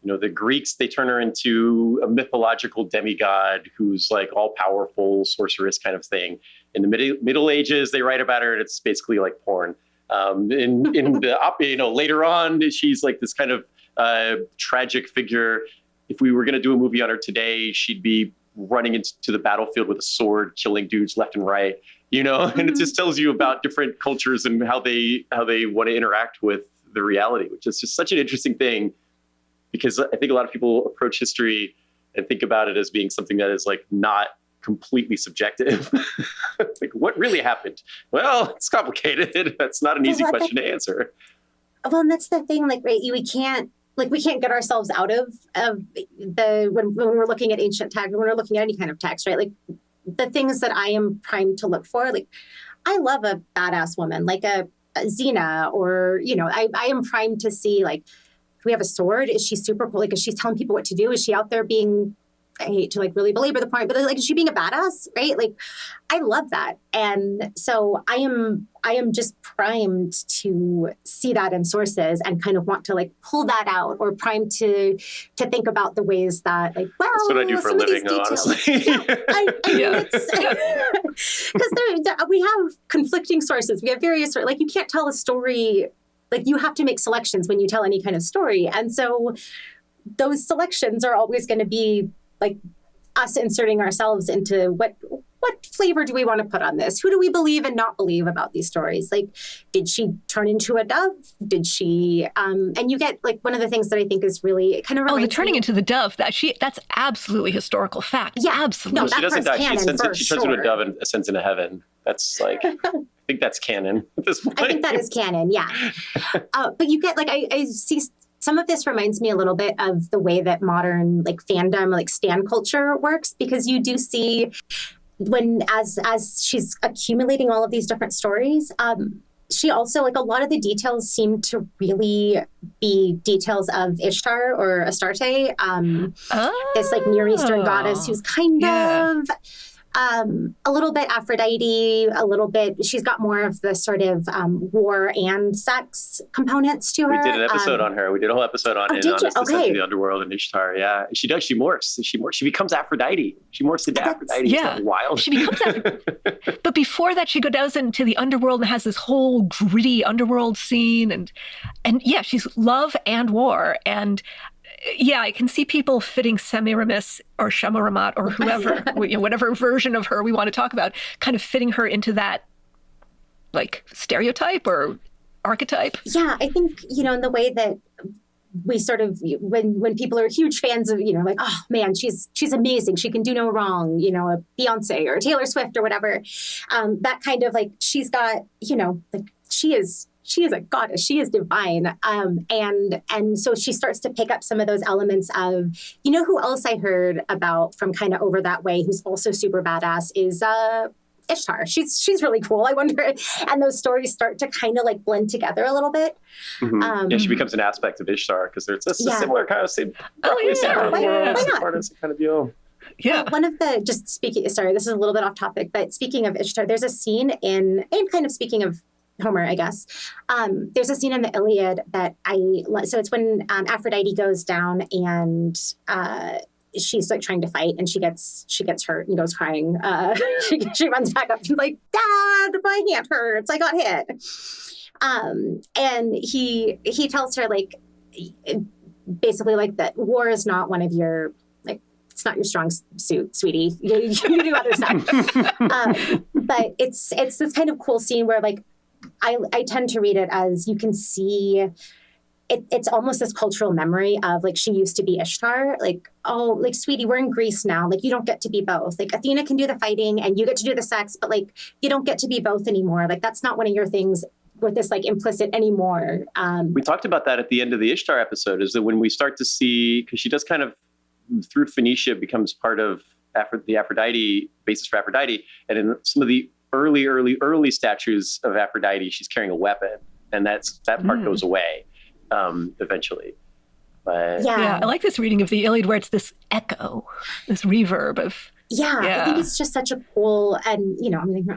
The Greeks, they turn her into a mythological demigod who's like all powerful, sorceress kind of thing. In the Middle Ages, they write about her, and it's basically like porn. In the later on, she's like this kind of tragic figure. If we were going to do a movie on her today, she'd be running into the battlefield with a sword, killing dudes left and right. And it just tells you about different cultures and how they want to interact with the reality, which is just such an interesting thing. Because I think a lot of people approach history and think about it as being something that is like not completely subjective. Like what really happened? Well, it's complicated. That's not an easy question to answer. Well, and that's the thing, like, right, we can't get ourselves out of the, when we're looking at ancient text, when we're looking at any kind of text, right? Like the things that I am primed to look for, like I love a badass woman, like a Xena, or, I am primed to see, like, we have a sword. Is she super cool? Like, is she telling people what to do? Is she out there being, I hate to like really belabor the point, but like, is she being a badass? Right? Like, I love that. And so I am just primed to see that in sources and kind of want to like pull that out, or primed to think about the ways that like, well, that's what I do for a living, though, honestly. Because we have conflicting sources. We have various, like, you can't tell a story. Like, you have to make selections when you tell any kind of story. And so those selections are always going to be like us inserting ourselves into what flavor do we want to put on this? Who do we believe and not believe about these stories? Like, did she turn into a dove? Did she, and you get like one of the things that I think is really kind of the turning into the dove, that's absolutely historical fact. Yeah, absolutely. No, she doesn't die. She turns into a dove and sure. ascends into heaven. That's like, I think that's canon at this point. I think that is canon, yeah. But you get like, I see some of this reminds me a little bit of the way that modern like fandom, like stan culture works, because you do see when as she's accumulating all of these different stories, she also, like, a lot of the details seem to really be details of Ishtar or Astarte, this like Near Eastern goddess who's kind of a little bit Aphrodite, a little bit, she's got more of the sort of war and sex components to her. We did an episode on her. We did a whole episode on it, on the descent of the underworld and Ishtar. Yeah, she does. She morphs. She becomes Aphrodite. She morphs into Aphrodite. Yeah, it's wild. She becomes Aphrodite. But before that, she goes into the underworld and has this whole gritty underworld scene, and yeah, she's love and war. And yeah, I can see people fitting Semiramis or Shamaramat or whoever, whatever version of her we want to talk about, kind of fitting her into that like stereotype or archetype. Yeah, I think, in the way that we sort of, when people are huge fans of, like, oh man, she's amazing, she can do no wrong, a Beyonce or Taylor Swift or whatever, that kind of like, she's got, like she is a goddess. She is divine. And so she starts to pick up some of those elements of, who else I heard about from kind of over that way, who's also super badass, is Ishtar. She's really cool. I wonder, and those stories start to kind of like blend together a little bit. Mm-hmm. Yeah, she becomes an aspect of Ishtar because there's a similar kind of same. Kind of deal. Yeah. Well, one of the, just speaking, sorry, this is a little bit off topic, but speaking of Ishtar, there's a scene and kind of speaking of Homer, I guess. There's a scene in the Iliad that so it's when Aphrodite goes down and she's like trying to fight and she gets hurt and goes crying. She runs back up. She's like, Dad, my hand hurts. I got hit. And he tells her like, basically like that war is not one of your, like, it's not your strong suit, sweetie. You do other stuff. But it's this kind of cool scene where like, I tend to read it as you can see it's almost this cultural memory of like, she used to be Ishtar, like, oh, like, sweetie, we're in Greece now. Like, you don't get to be both. Like, Athena can do the fighting and you get to do the sex, but like, you don't get to be both anymore. Like, that's not one of your things with this like implicit anymore. We talked about that at the end of the Ishtar episode, is that when we start to see, because she does kind of through Phoenicia becomes part of the Aphrodite, basis for Aphrodite. And in some of the early statues of Aphrodite, she's carrying a weapon, and that part goes away eventually. But yeah, I like this reading of the Iliad where it's this echo, this reverb of. Yeah, I think it's just such a cool, and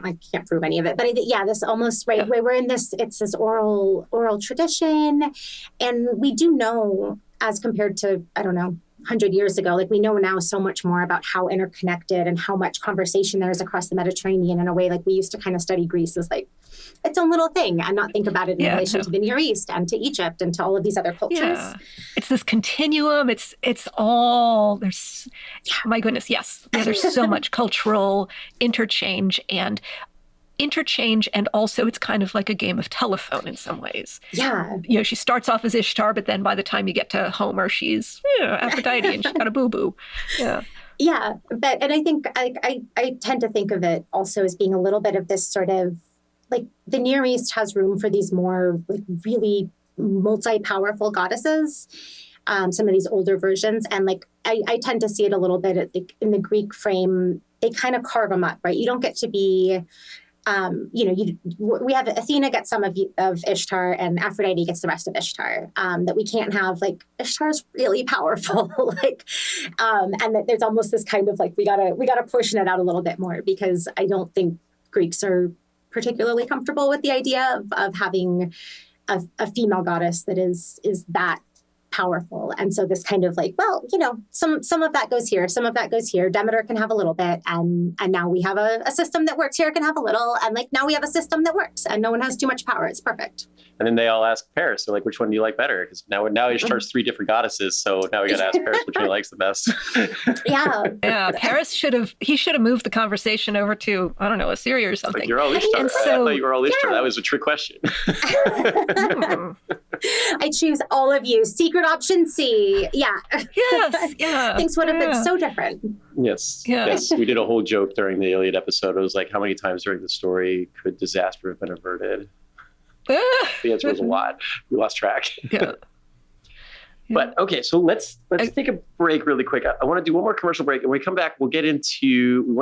I can't prove any of it, but I think this almost where we're in this. It's this oral tradition, and we do know, as compared to 100 years ago, like, we know now so much more about how interconnected and how much conversation there is across the Mediterranean in a way like we used to kind of study Greece as like its own little thing and not think about it in relation to the Near East and to Egypt and to all of these other cultures. Yeah. It's this continuum. It's all, there's, my goodness, yes. Yeah, there's so much cultural interchange and also it's kind of like a game of telephone in some ways. Yeah. She starts off as Ishtar, but then by the time you get to Homer, she's Aphrodite and she's got a boo-boo. Yeah. Yeah. And I think I tend to think of it also as being a little bit of this sort of, like, the Near East has room for these more like really multi-powerful goddesses. Some of these older versions. And like, I tend to see it a little bit in the Greek frame, they kind of carve them up, right? You don't get to be, we have Athena gets some of Ishtar and Aphrodite gets the rest of Ishtar. That we can't have like Ishtar's really powerful, like, and that there's almost this kind of like we gotta portion it out a little bit more because I don't think Greeks are particularly comfortable with the idea of having a female goddess that is that powerful. And so this kind of like, well, some of that goes here, some of that goes here. Demeter can have a little bit, and now we have a system that works here can have a little, and like now we have a system that works and no one has too much power. It's perfect. And then they all ask Paris, they're like, which one do you like better? Because now Ishtar's 3 different goddesses, so now we got to ask Paris which one he likes the best. Yeah. Paris should have moved the conversation over to, I don't know, Assyria or something. Like, you're all Ishtar. I thought you were all Ishtar. That was a trick question. I choose all of you. Secret option C. Yeah. Yes. Yeah. Things would have been so different. Yes. Yeah. Yes. We did a whole joke during the Iliad episode. It was like, how many times during the story could disaster have been averted? The answer was a lot. We lost track. Yeah. But okay, so let's take a break really quick. I want to do one more commercial break, and when we come back, we want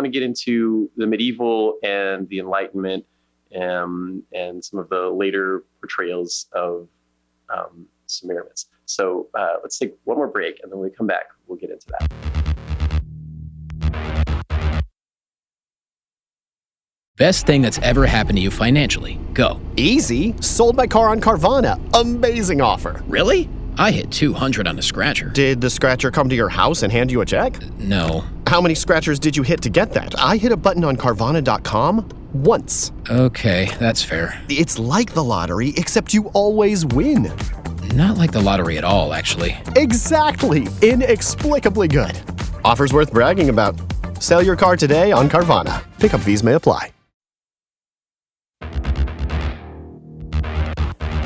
to get into the medieval and the Enlightenment and some of the later portrayals of Semiramis. So let's take one more break, and then when we come back, we'll get into that. Best thing that's ever happened to you financially. Go. Easy. Sold my car on Carvana. Amazing offer. Really? I hit 200 on a scratcher. Did the scratcher come to your house and hand you a check? No. How many scratchers did you hit to get that? I hit a button on Carvana.com once. Okay, that's fair. It's like the lottery, except you always win. Not like the lottery at all, actually. Exactly. Inexplicably good. Offers worth bragging about. Sell your car today on Carvana. Pickup fees may apply.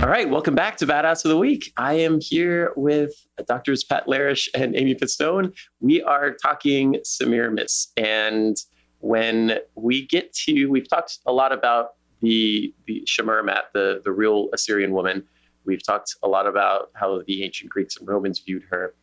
All right, welcome back to Badass of the Week. I am here with Drs. Pat Larish and Amy Pistone. We are talking Semiramis. And when we get to, we've talked a lot about the Semiramis, the real Assyrian woman. We've talked a lot about how the ancient Greeks and Romans viewed her.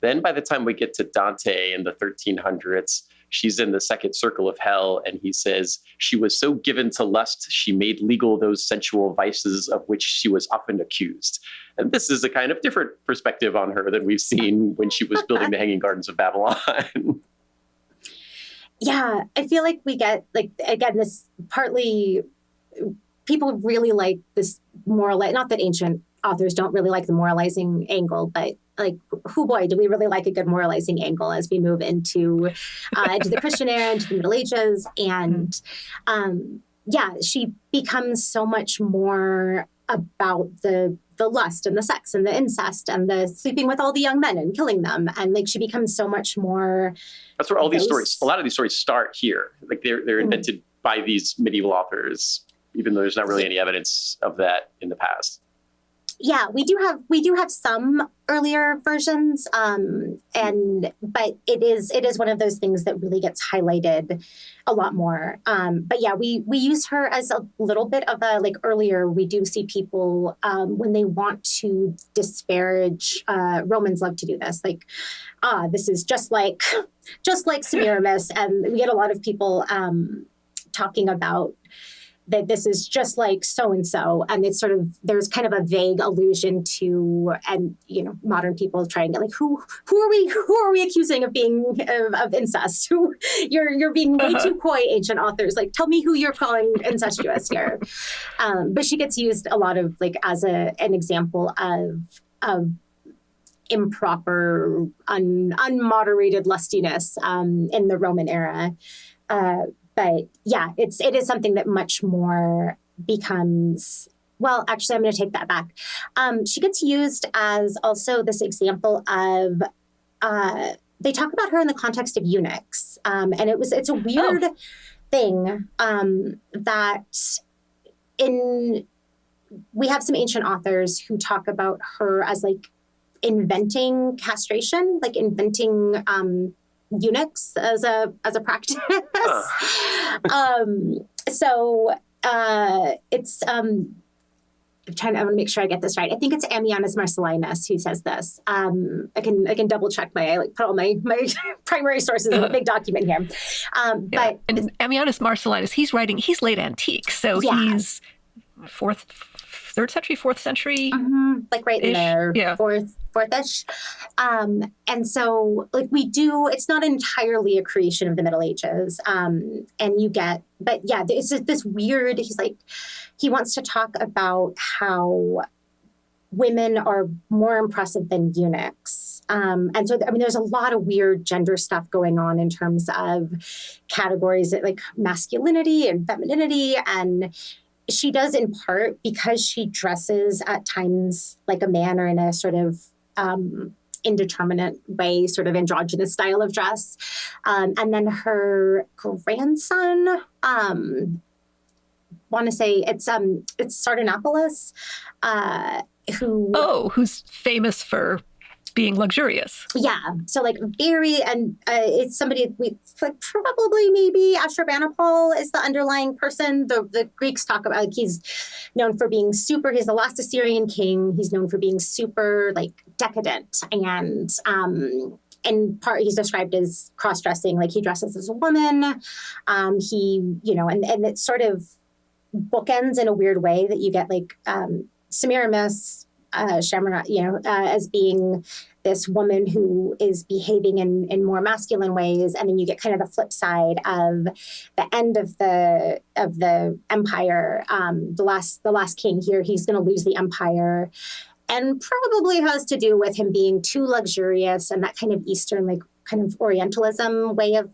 Then by the time we get to Dante in the 1300s, she's in the second circle of hell, and he says, she was so given to lust, she made legal those sensual vices of which she was often accused. And this is a kind of different perspective on her than we've seen when she was building the Hanging Gardens of Babylon. Yeah, I feel like we get, like, again, this partly, people really like this moral, not that ancient authors don't really like the moralizing angle, but like, who boy, do we really like a good moralizing angle as we move into the Christian era, into the Middle Ages. And yeah, she becomes so much more about the lust and the sex and the incest and the sleeping with all the young men and killing them. And like, she becomes so much more. That's where all these stories, a lot of these stories start here. Like they're invented by these medieval authors, even though there's not really any evidence of that in the past. Yeah, we do have some earlier versions, but it is one of those things that really gets highlighted a lot more. But yeah, we use her as a little bit of a, like, earlier, we do see people when they want to disparage, Romans love to do this, like, this is just like Semiramis, and we get a lot of people talking about that this is just like so-and-so. And it's sort of, there's kind of a vague allusion to, and, you know, modern people trying to, like, who are we accusing of being, of incest? You're being way too coy, ancient authors. Like, tell me who you're calling incestuous here. But she gets used a lot of, like, as an example of improper, unmoderated lustiness in the Roman era. But yeah, it is something that much more becomes, well, actually, I'm going to take that back. She gets used as also this example of, they talk about her in the context of eunuchs. And it's a weird thing that we have some ancient authors who talk about her as, like, inventing castration, like inventing eunuchs as a practice. So it's I want to make sure I get this right. I think it's Ammianus Marcellinus who says this. I can double check I put all my primary sources in a big document here. But and Ammianus Marcellinus, he's late antique, so he's third century, fourth century, like right in there, fourth-ish. And so, like, it's not entirely a creation of the Middle Ages. But yeah, it's just this weird, he wants to talk about how women are more impressive than eunuchs. And so, I mean, there's a lot of weird gender stuff going on in terms of categories that, like, masculinity and femininity, and she does, in part because she dresses at times like a man or in a sort of indeterminate way, sort of androgynous style of dress. And then her grandson, want to say it's Sardanapalus, who's famous for being luxurious. Yeah. So, like, it's somebody probably maybe Ashurbanipal is the underlying person. The Greeks talk about, like, he's known for being he's the last Assyrian king. He's known for being super, like, decadent, and in part he's described as cross-dressing, like he dresses as a woman. He, and it's sort of bookends in a weird way that you get like Semiramis, as being this woman who is behaving in more masculine ways, and then you get kind of the flip side of the end of the empire. The last king here, he's going to lose the empire, and probably has to do with him being too luxurious and that kind of Eastern, like kind of Orientalism way of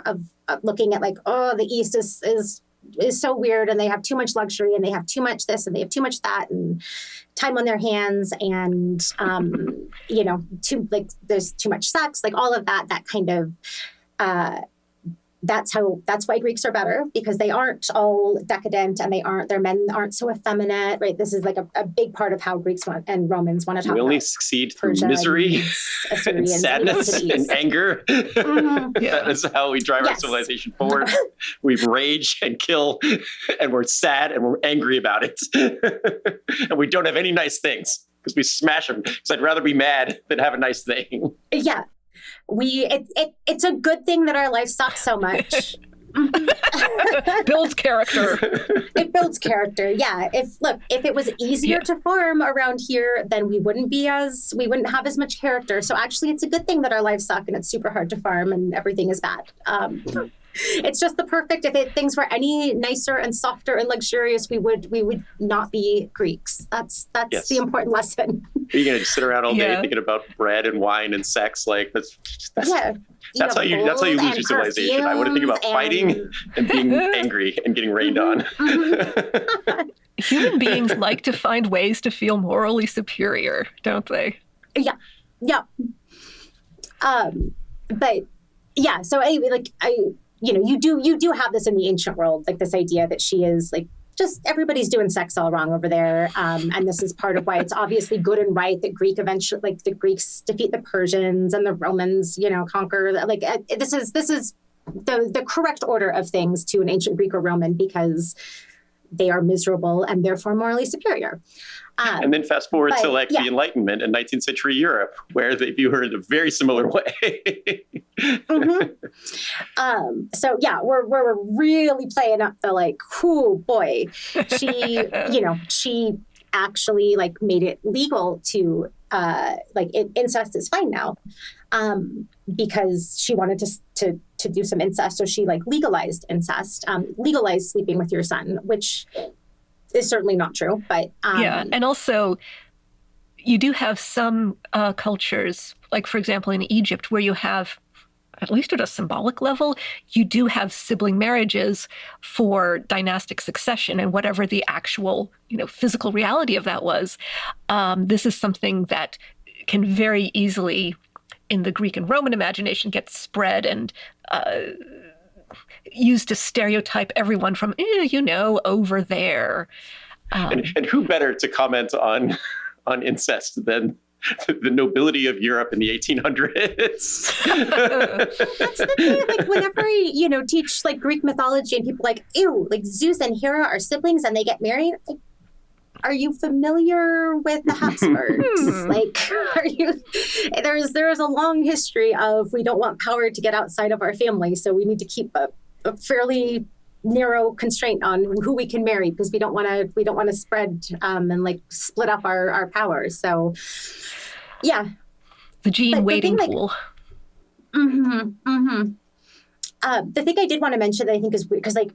looking at like, oh, the East is so weird, and they have too much luxury, and they have too much this, and they have too much that, and time on their hands, and there's too much sex, like all of that kind of that's why Greeks are better, because they aren't all decadent, and their men aren't so effeminate, right? This is like a big part of how Greeks and Romans want to talk about. We only succeed through Persia misery and Assyrians, sadness and anger. Mm-hmm. That is how we drive our civilization forward. We rage and kill, and we're sad and we're angry about it. And we don't have any nice things because we smash them, because I'd rather be mad than have a nice thing. Yeah. It's a good thing that our life sucks so much. Builds character. It builds character. Yeah. If it was easier to farm around here, then we wouldn't have as much character. So actually it's a good thing that our lives suck and it's super hard to farm and everything is bad. It's just the perfect, if things were any nicer and softer and luxurious, we would not be Greeks. That's the important lesson. Are you going to sit around all day thinking about bread and wine and sex? Like that's how you lose your civilization. I want to think about fighting and being angry and getting rained on. Human beings like to find ways to feel morally superior, don't they? Yeah. Yeah. But yeah, so you do have this in the ancient world, like this idea that she is like, just everybody's doing sex all wrong over there. And this is part of why it's obviously good and right that the Greeks defeat the Persians and the Romans, conquer. Like this is the correct order of things to an ancient Greek or Roman, because they are miserable and therefore morally superior. And then fast forward to the Enlightenment in 19th century Europe, where they view her in a very similar way. Mm-hmm. So yeah, we're really playing up the like, cool boy. She actually like made it legal to incest is fine now, because she wanted to do some incest. So she like legalized incest, legalized sleeping with your son, which is certainly not true. But and also you do have some cultures, like for example in Egypt, where you have, at least at a symbolic level, you do have sibling marriages for dynastic succession, and whatever the actual, physical reality of that was, this is something that can very easily, in the Greek and Roman imagination, get spread and used to stereotype everyone from, over there. And who better to comment on incest than the nobility of Europe in the 1800s. That's the thing. Like whenever I, teach like Greek mythology and people like, ew, like Zeus and Hera are siblings and they get married. Like, are you familiar with the Habsburgs? Like, are you? There's a long history of we don't want power to get outside of our family, so we need to keep a fairly narrow constraint on who we can marry, because we don't want to spread and like split up our powers. So yeah, the gene wading pool. The thing I did want to mention that I think is weird, because like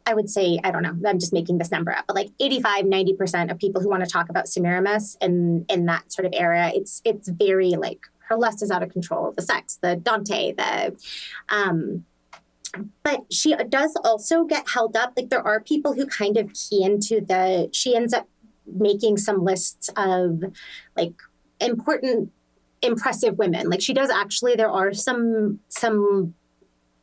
I would say, I don't know, I'm just making this number up, but like 85-90% of people who want to talk about Semiramis in that sort of era, it's very like her lust is out of control, the sex, the Dante, but she does also get held up. Like there are people who kind of key into she ends up making some lists of like important, impressive women. Like she does actually, there are some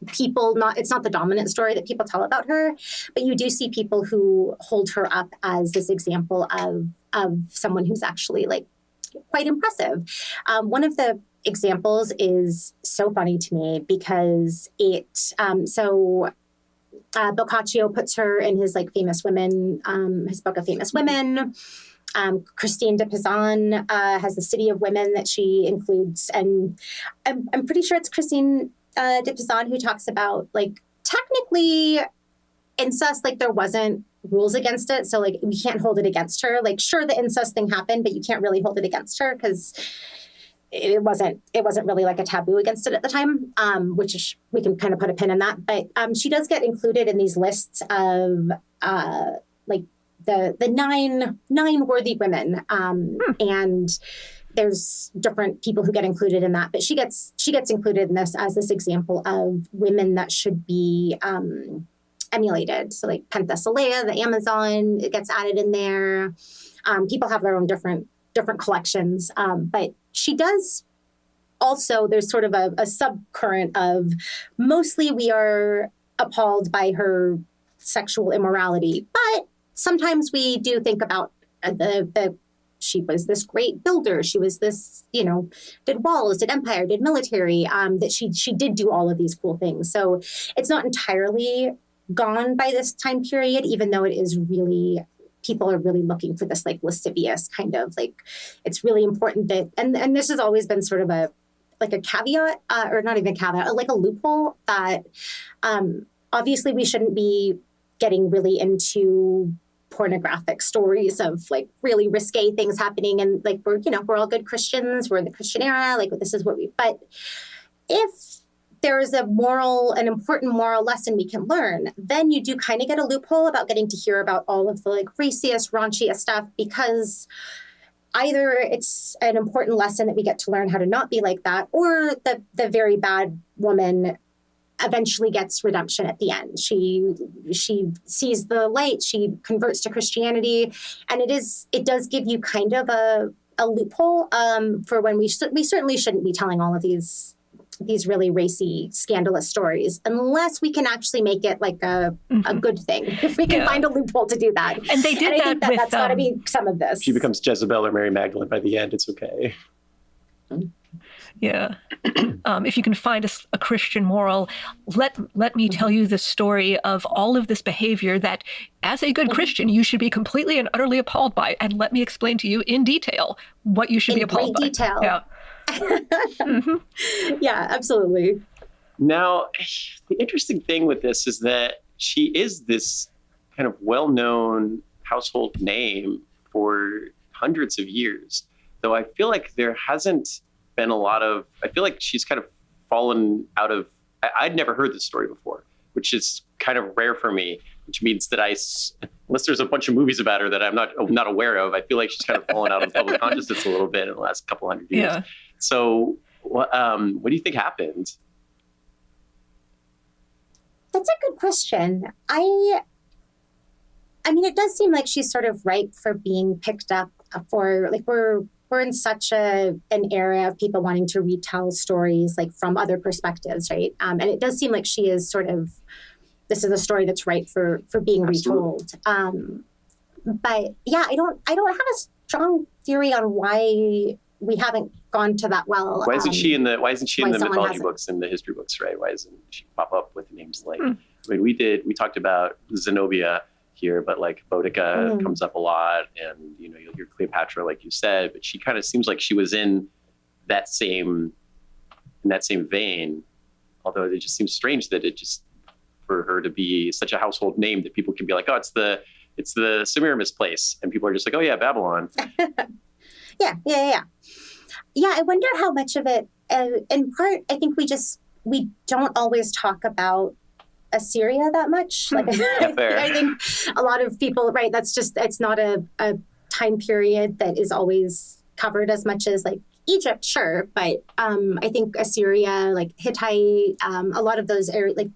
people, it's not the dominant story that people tell about her, but you do see people who hold her up as this example of someone who's actually like quite impressive. One of the examples is so funny to me because Boccaccio puts her in his like famous women, his book of famous women. Christine de Pizan has the City of Women that she includes, and I'm pretty sure it's Christine de Pizan who talks about like technically incest, like there wasn't rules against it. So like we can't hold it against her. Like sure, the incest thing happened, but you can't really hold it against her because it wasn't really like a taboo against it at the time, which we can kind of put a pin in that. But she does get included in these lists of like the nine worthy women, and there's different people who get included in that. But she gets included in this as this example of women that should be emulated. So like Penthesilea, the Amazon, it gets added in there. People have their own different collections, but she does also, there's sort of a subcurrent of mostly we are appalled by her sexual immorality, but sometimes we do think about she was this great builder. She was this, did walls, did empire, did military, that she did do all of these cool things. So it's not entirely gone by this time period, even though it is really, people are really looking for this like lascivious kind of like, it's really important that, and this has always been sort of a caveat, or not even a caveat, like a loophole that obviously we shouldn't be getting really into pornographic stories of like really risque things happening. And like, we're all good Christians. We're in the Christian era. Like this is but if there is an important moral lesson we can learn, then you do kind of get a loophole about getting to hear about all of the like raciest, raunchiest stuff, because either it's an important lesson that we get to learn how to not be like that, or the very bad woman eventually gets redemption at the end. She sees the light, she converts to Christianity, and it does give you kind of a loophole for when we certainly shouldn't be telling all of these really racy, scandalous stories, unless we can actually make it like a good thing. If we can find a loophole to do that. And they did I think with, that's got to be some of this. She becomes Jezebel or Mary Magdalene by the end. It's okay. Yeah. If you can find a Christian moral, let me tell you the story of all of this behavior that, as a good Christian, you should be completely and utterly appalled by. And let me explain to you in detail what you should be appalled by. In great detail. Yeah. Yeah, absolutely. Now, the interesting thing with this is that she is this kind of well-known household name for hundreds of years, though I feel like there hasn't been I feel like she's kind of fallen out of, I'd never heard this story before, which is kind of rare for me, which means that unless there's a bunch of movies about her that I'm not aware of, I feel like she's kind of fallen out of public consciousness a little bit in the last couple hundred years. Yeah. So what do you think happened? That's a good question. I mean, it does seem like she's sort of ripe for being picked up for, like, we're in such an era of people wanting to retell stories like from other perspectives, right? And it does seem like she is sort of, this is a story that's ripe for being retold. But yeah, I don't have a strong theory on why we haven't gone to that well. Why isn't she in the mythology books and the history books, right? Why doesn't she pop up with names like, I mean, we talked about Zenobia here, but like Boudica comes up a lot, and you'll hear Cleopatra, like you said, but she kind of seems like she was in that same vein. Although it just seems strange that for her to be such a household name that people can be like, oh, it's the Semiramis place, and people are just like, oh yeah, Babylon. Yeah. I wonder how much of it, in part, I think we don't always talk about Assyria that much. Like, I think a lot of people, right, it's not a time period that is always covered as much as like Egypt, sure. But I think Assyria, like Hittite, a lot of those areas, like,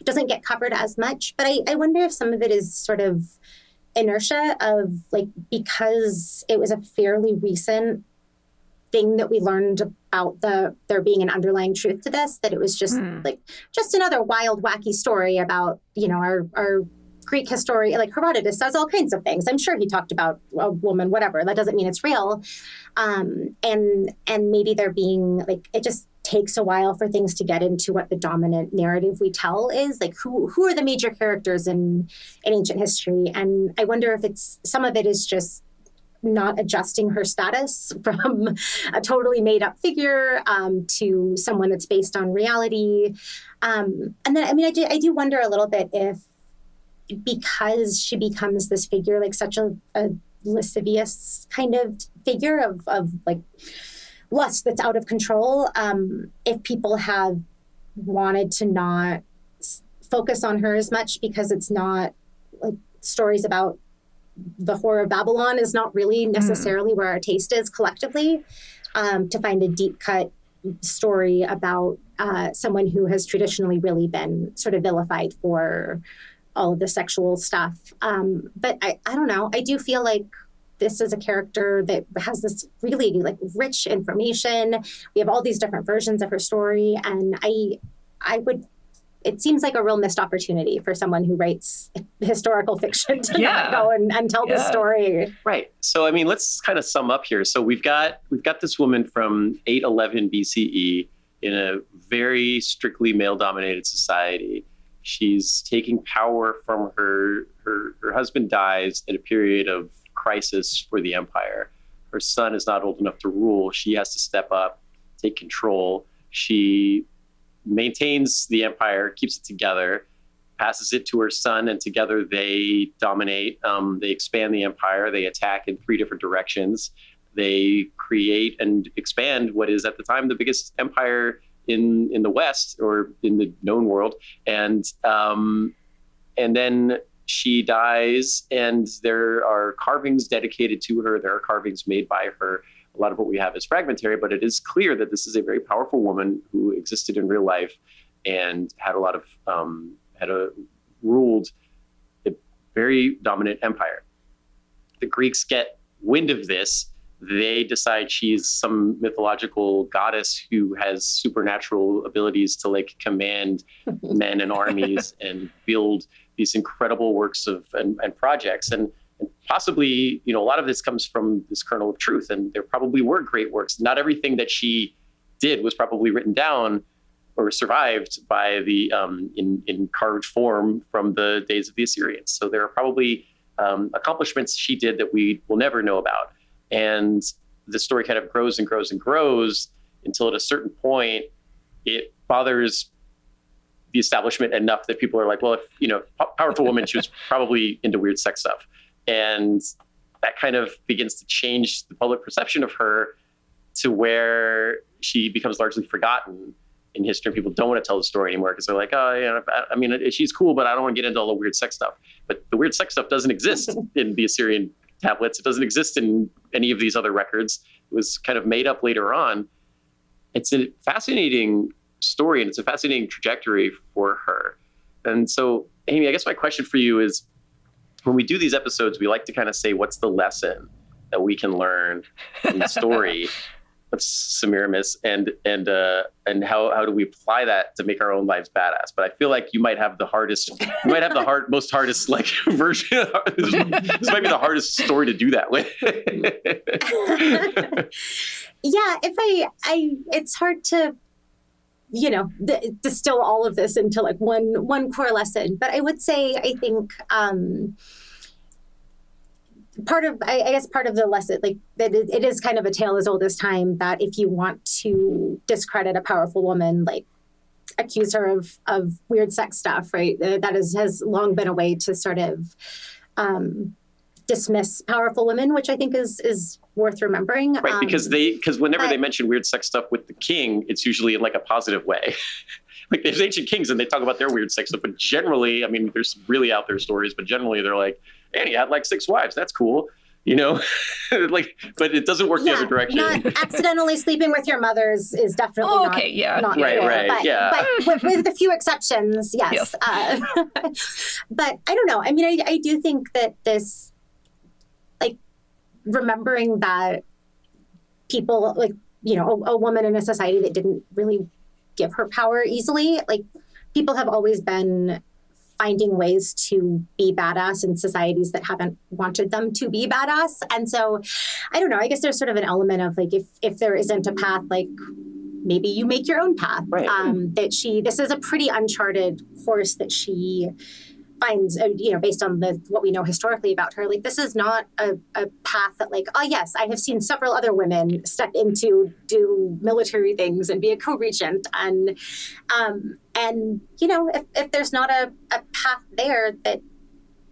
doesn't get covered as much. But I wonder if some of it is sort of inertia of like, because it was a fairly recent thing that we learned about there being an underlying truth to this, that it was just just another wild, wacky story about, our Greek historian, like Herodotus says all kinds of things. I'm sure he talked about a woman, whatever. That doesn't mean it's real. And maybe there being like, it just takes a while for things to get into what the dominant narrative we tell is, like who are the major characters in ancient history. And I wonder if some of it is just not adjusting her status from a totally made up figure to someone that's based on reality. And then, I mean, I do wonder a little bit if because she becomes this figure, like such a lascivious kind of figure of like lust that's out of control, if people have wanted to not focus on her as much because it's not like stories about the horror of Babylon is not really necessarily where our taste is collectively, to find a deep cut story about someone who has traditionally really been sort of vilified for all of the sexual stuff. But I don't know. I do feel like this is a character that has this really like rich information. We have all these different versions of her story. And it seems like a real missed opportunity for someone who writes historical fiction to not go and tell the story. Right. So, I mean, let's kind of sum up here. So we've got this woman from 811 BCE in a very strictly male-dominated society. She's taking power from her husband dies at a period of crisis for the empire. Her son is not old enough to rule. She has to step up, take control. She maintains the empire, keeps it together, passes it to her son, and together they dominate. They expand the empire. They attack in 3 different directions. They create and expand what is at the time the biggest empire in the West or in the known world. And then she dies, and there are carvings dedicated to her. There are carvings made by her. A lot of what we have is fragmentary, but it is clear that this is a very powerful woman who existed in real life and had a lot of ruled a very dominant empire. The Greeks get wind of this. They decide she's some mythological goddess who has supernatural abilities to like command men and armies and build these incredible works and projects. And possibly, a lot of this comes from this kernel of truth, and there probably were great works. Not everything that she did was probably written down or survived by the in carved form from the days of the Assyrians. So there are probably accomplishments she did that we will never know about. And the story kind of grows and grows and grows until at a certain point, it bothers the establishment enough that people are like, well, if, powerful woman, she was probably into weird sex stuff. And that kind of begins to change the public perception of her to where she becomes largely forgotten in history. People don't want to tell the story anymore because they're like, she's cool, but I don't want to get into all the weird sex stuff. But the weird sex stuff doesn't exist in the Assyrian tablets. It doesn't exist in any of these other records. It was kind of made up later on. It's a fascinating story, and it's a fascinating trajectory for her. And so, Amy, I guess my question for you is, when we do these episodes, we like to kind of say, what's the lesson that we can learn in the story of Semiramis, and how do we apply that to make our own lives badass? But I feel like you might have the most hardest like version. This might be the hardest story to do that with. Yeah, it's hard to, distill all of this into like one core lesson. But I would say, I think part of the lesson, like that it is kind of a tale as old as time, that if you want to discredit a powerful woman, like accuse her of weird sex stuff, right? That has long been a way to sort of dismiss powerful women, which I think is worth remembering. Right, because whenever they mention weird sex stuff with the king, it's usually in like a positive way. Like there's ancient kings and they talk about their weird sex stuff, but generally, I mean, there's really out there stories, but generally they're like, and he had like 6 wives. That's cool. Like, but it doesn't work the other direction. Not accidentally sleeping with your mothers is definitely not right, fair, right, but, yeah. But with a few exceptions, yes. But I don't know. I mean, I do think that this, like, remembering that people, like, a woman in a society that didn't really give her power easily, like, people have always been finding ways to be badass in societies that haven't wanted them to be badass. And so, I don't know, I guess there's sort of an element of like, if there isn't a path, like maybe you make your own path. Right. This is a pretty uncharted course that she finds, based on what we know historically about her. Like, this is not a path that like, oh yes, I have seen several other women step into, do military things and be a co-regent. And if there's not a path there that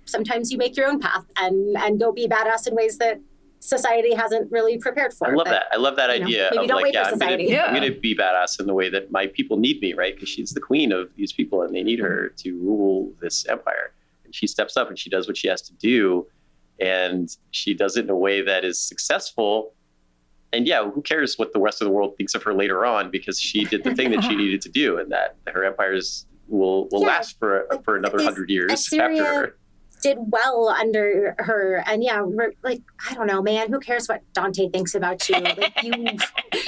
sometimes you make your own path and go be badass in ways that society hasn't really prepared for. I love that. I love that idea. Maybe of don't like, wait for society. I'm going to be badass in the way that my people need me, right? Because she's the queen of these people and they need her to rule this empire. And she steps up and she does what she has to do. And she does it in a way that is successful. And yeah, who cares what the rest of the world thinks of her later on, because she did the thing that she needed to do, and that her empires will last for another 100 years after her. Did well under her, and like, I don't know, man, who cares what Dante thinks about you? Like,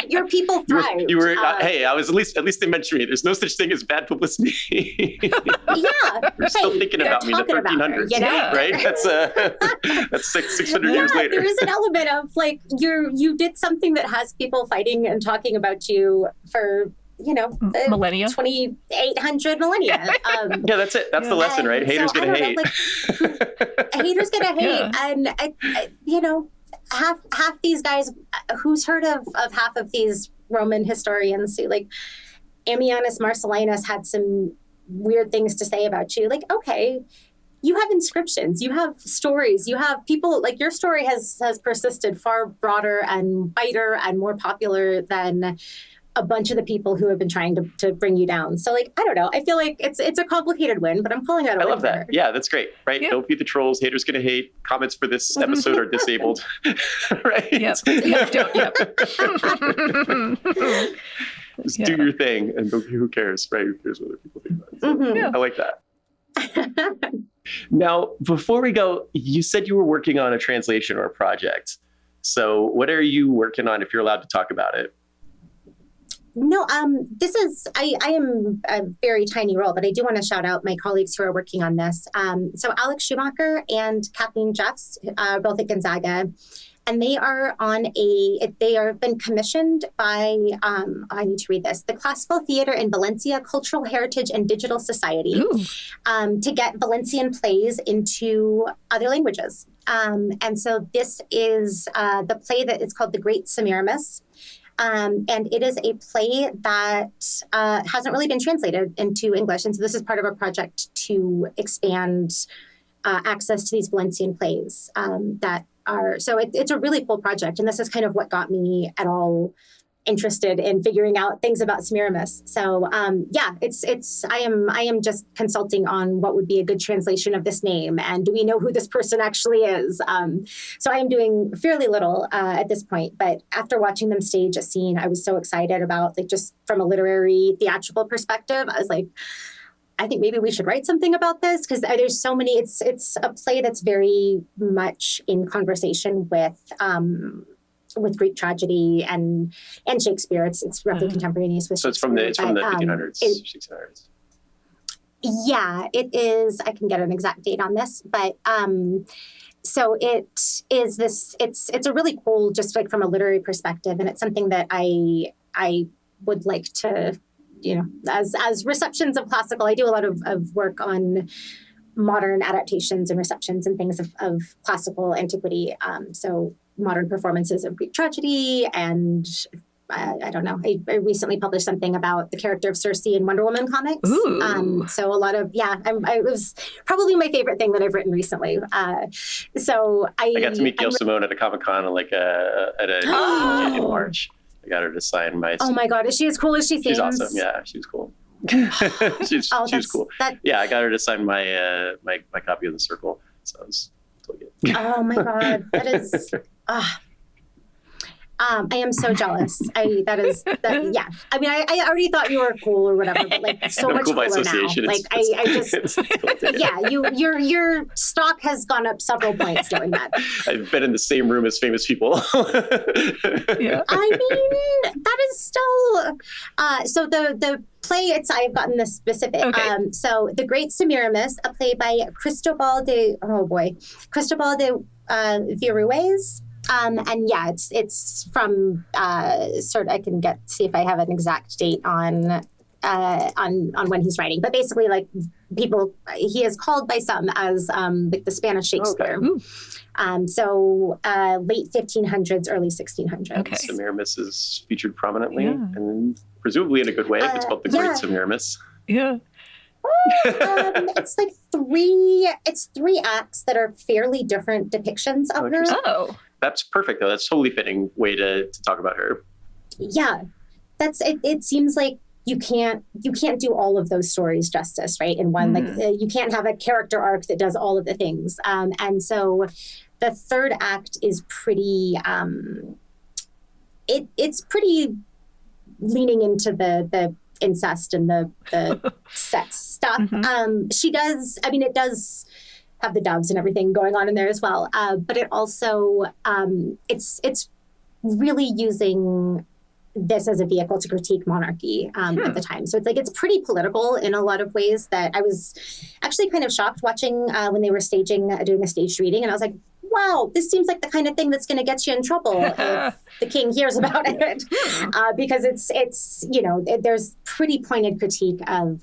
your people thrived. You were hey, I was at least they mentioned me. There's no such thing as bad publicity. We're still thinking about me in the 1300s, right? That's 600 years later. There is an element of like you did something that has people fighting and talking about you for millennia, 2,800 millennia. Yeah, that's it. That's the lesson, right? Haters so, gonna hate. Haters gonna hate, and half these guys. Who's heard of half of these Roman historians? Like Ammianus Marcellinus had some weird things to say about you. Like, okay, you have inscriptions, you have stories, you have people. Like, your story has persisted far broader and biter and more popular than a bunch of the people who have been trying to bring you down. So, like, I don't know. I feel like it's a complicated win, but I'm calling it a win. I love that. Yeah, that's great. Right? Yeah. Don't feed the trolls. Haters gonna hate. Comments for this episode are disabled. Right? Yep. Just do your thing, and who cares, right? Who cares what other people think about it? So, I like that. Now, before we go, you said you were working on a translation or a project. So what are you working on, if you're allowed to talk about it? No, this is, I am a very tiny role, but I do want to shout out my colleagues who are working on this. So Alex Schumacher and Kathleen Jeffs, both at Gonzaga, and they are they are been commissioned by, I need to read this, the Classical Theater in Valencia Cultural Heritage and Digital Society, to get Valencian plays into other languages. And so this is the play that is called The Great Semiramis. And it is a play that hasn't really been translated into English. And so this is part of a project to expand access to these Valencian plays it's a really cool project. And this is kind of what got me at all interested in figuring out things about Semiramis. So I am just consulting on what would be a good translation of this name, and do we know who this person actually is? So I am doing fairly little at this point, but after watching them stage a scene, I was so excited about, like, just from a literary theatrical perspective, I was like, I think maybe we should write something about this, because there's so many. It's a play that's very much in conversation with Greek tragedy and Shakespeare. It's roughly contemporaneous with Shakespeare. So it's from the 1500s, 1600s. Yeah, it is. I can get an exact date on this, but so it is this. It's a really cool, just like from a literary perspective, and it's something that I would like to, as receptions of classical. I do a lot of work on modern adaptations and receptions and things of classical antiquity. So modern performances of Greek tragedy, and I don't know. I recently published something about the character of Circe in Wonder Woman comics. So a lot of it was probably my favorite thing that I've written recently. So I got to meet Gail Simone at a Comic-Con, in March. I got her to sign my. Oh my God, is she as cool as she seems? She's awesome. Yeah, she was cool. She's cool. Yeah, I got her to sign my my copy of The Circle. So it was totally good. Oh my God, that is. I am so jealous. Yeah. I mean, I already thought you were cool or whatever, but like so much cooler now. Like I just, your stock has gone up several points doing that. I've been in the same room as famous people. Yeah. I mean, that is still. So the play, I've gotten this specific. Okay. So The Great Semiramis, a play by Cristobal de Virués. And yeah, it's from I can see if I have an exact date on when he's writing. But basically, like, he is called by some as like the Spanish Shakespeare. Okay. So late 1500s, early 1600s. Okay. Semiramis is featured prominently, and presumably in a good way. It's called The Great Semiramis. Yeah. It's like three acts that are fairly different depictions of her. Oh. That's perfect, though. That's a totally fitting way to talk about her. Yeah. That's it. It seems like you can't do all of those stories justice, right? In one, you can't have a character arc that does all of the things. And so the third act is pretty, it's pretty leaning into the incest and the sex stuff. She does, it does have the doves and everything going on in there as well. But it also, it's really using this as a vehicle to critique monarchy at the time. So it's pretty political in a lot of ways that I was actually kind of shocked watching when they were doing a staged reading. And I was like, wow, this seems like the kind of thing that's going to get you in trouble if the king hears about it. Because it's there's pretty pointed critique of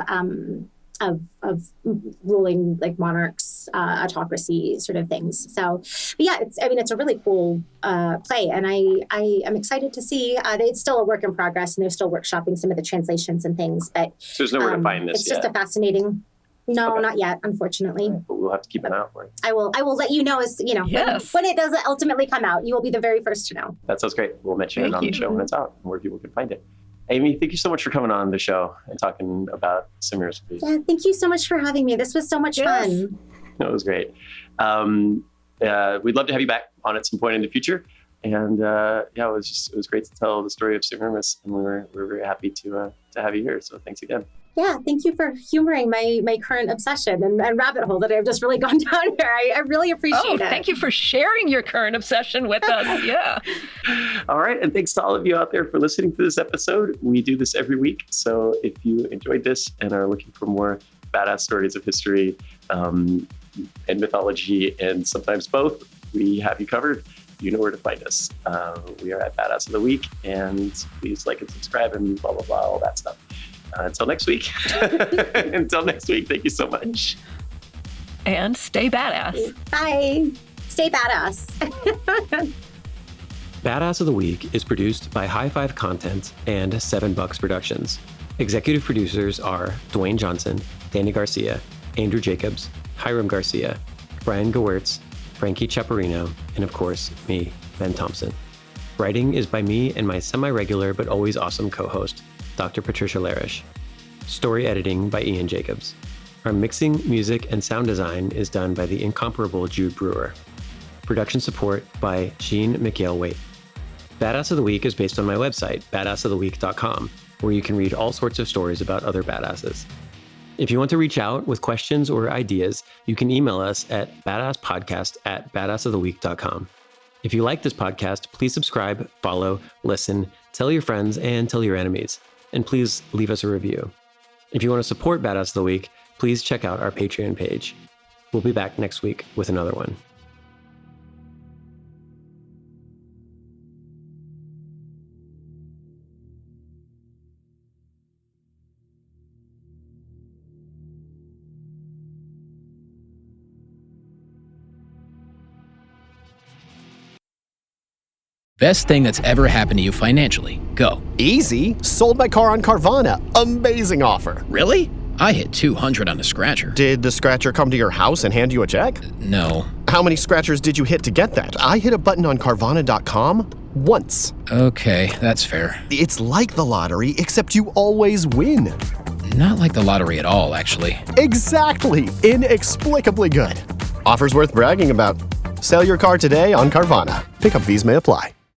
ruling like monarchs, autocracy sort of things. So, but yeah, it's a really cool play, and I am excited to see. It's still a work in progress, and they're still workshopping some of the translations and things. But so there's nowhere to find this. It's just a fascinating. No, not yet, unfortunately. But we'll have to keep an eye out for it. I will let you know as when it does ultimately come out. You will be the very first to know. That sounds great. We'll mention it on the show when it's out and where people can find it. Amy, thank you so much for coming on the show and talking about Semiramis. Yeah, tthank you so much for having me. This was so much fun. It was great. We'd love to have you back on at some point in the future. And it was great to tell the story of Semiramis, and we're very happy to have you here. So thanks again. Yeah, thank you for humoring my current obsession and rabbit hole that I've just really gone down here. I really appreciate it. Thank you for sharing your current obsession with us. Yeah. All right. And thanks to all of you out there for listening to this episode. We do this every week. So if you enjoyed this and are looking for more badass stories of history and mythology, and sometimes both, we have you covered. You know where to find us. We are at Badass of the Week, and please like and subscribe and blah, blah, blah, all that stuff. Until next week. Thank you so much. And stay badass. Bye. Stay badass. Badass of the Week is produced by High Five Content and 7 Bucks Productions. Executive producers are Dwayne Johnson, Danny Garcia, Andrew Jacobs, Hiram Garcia, Brian Gewirtz, Frankie Chaparino, and of course, me, Ben Thompson. Writing is by me and my semi-regular but always awesome co-host, Dr. Patricia Larish. Story editing by Ian Jacobs. Our mixing, music, and sound design is done by the incomparable Jude Brewer. Production support by Jean McHale-Waite. Badass of the Week is based on my website, badassoftheweek.com, where you can read all sorts of stories about other badasses. If you want to reach out with questions or ideas, you can email us at badasspodcast@badassoftheweek.com. If you like this podcast, please subscribe, follow, listen, tell your friends, and tell your enemies. And please leave us a review. If you want to support Badass of the Week, please check out our Patreon page. We'll be back next week with another one. Best thing that's ever happened to you financially. Go. Easy. Sold my car on Carvana. Amazing offer. Really? I hit 200 on the scratcher. Did the scratcher come to your house and hand you a check? No. How many scratchers did you hit to get that? I hit a button on Carvana.com once. Okay, that's fair. It's like the lottery, except you always win. Not like the lottery at all, actually. Exactly. Inexplicably good. Offers worth bragging about. Sell your car today on Carvana. Pickup fees may apply.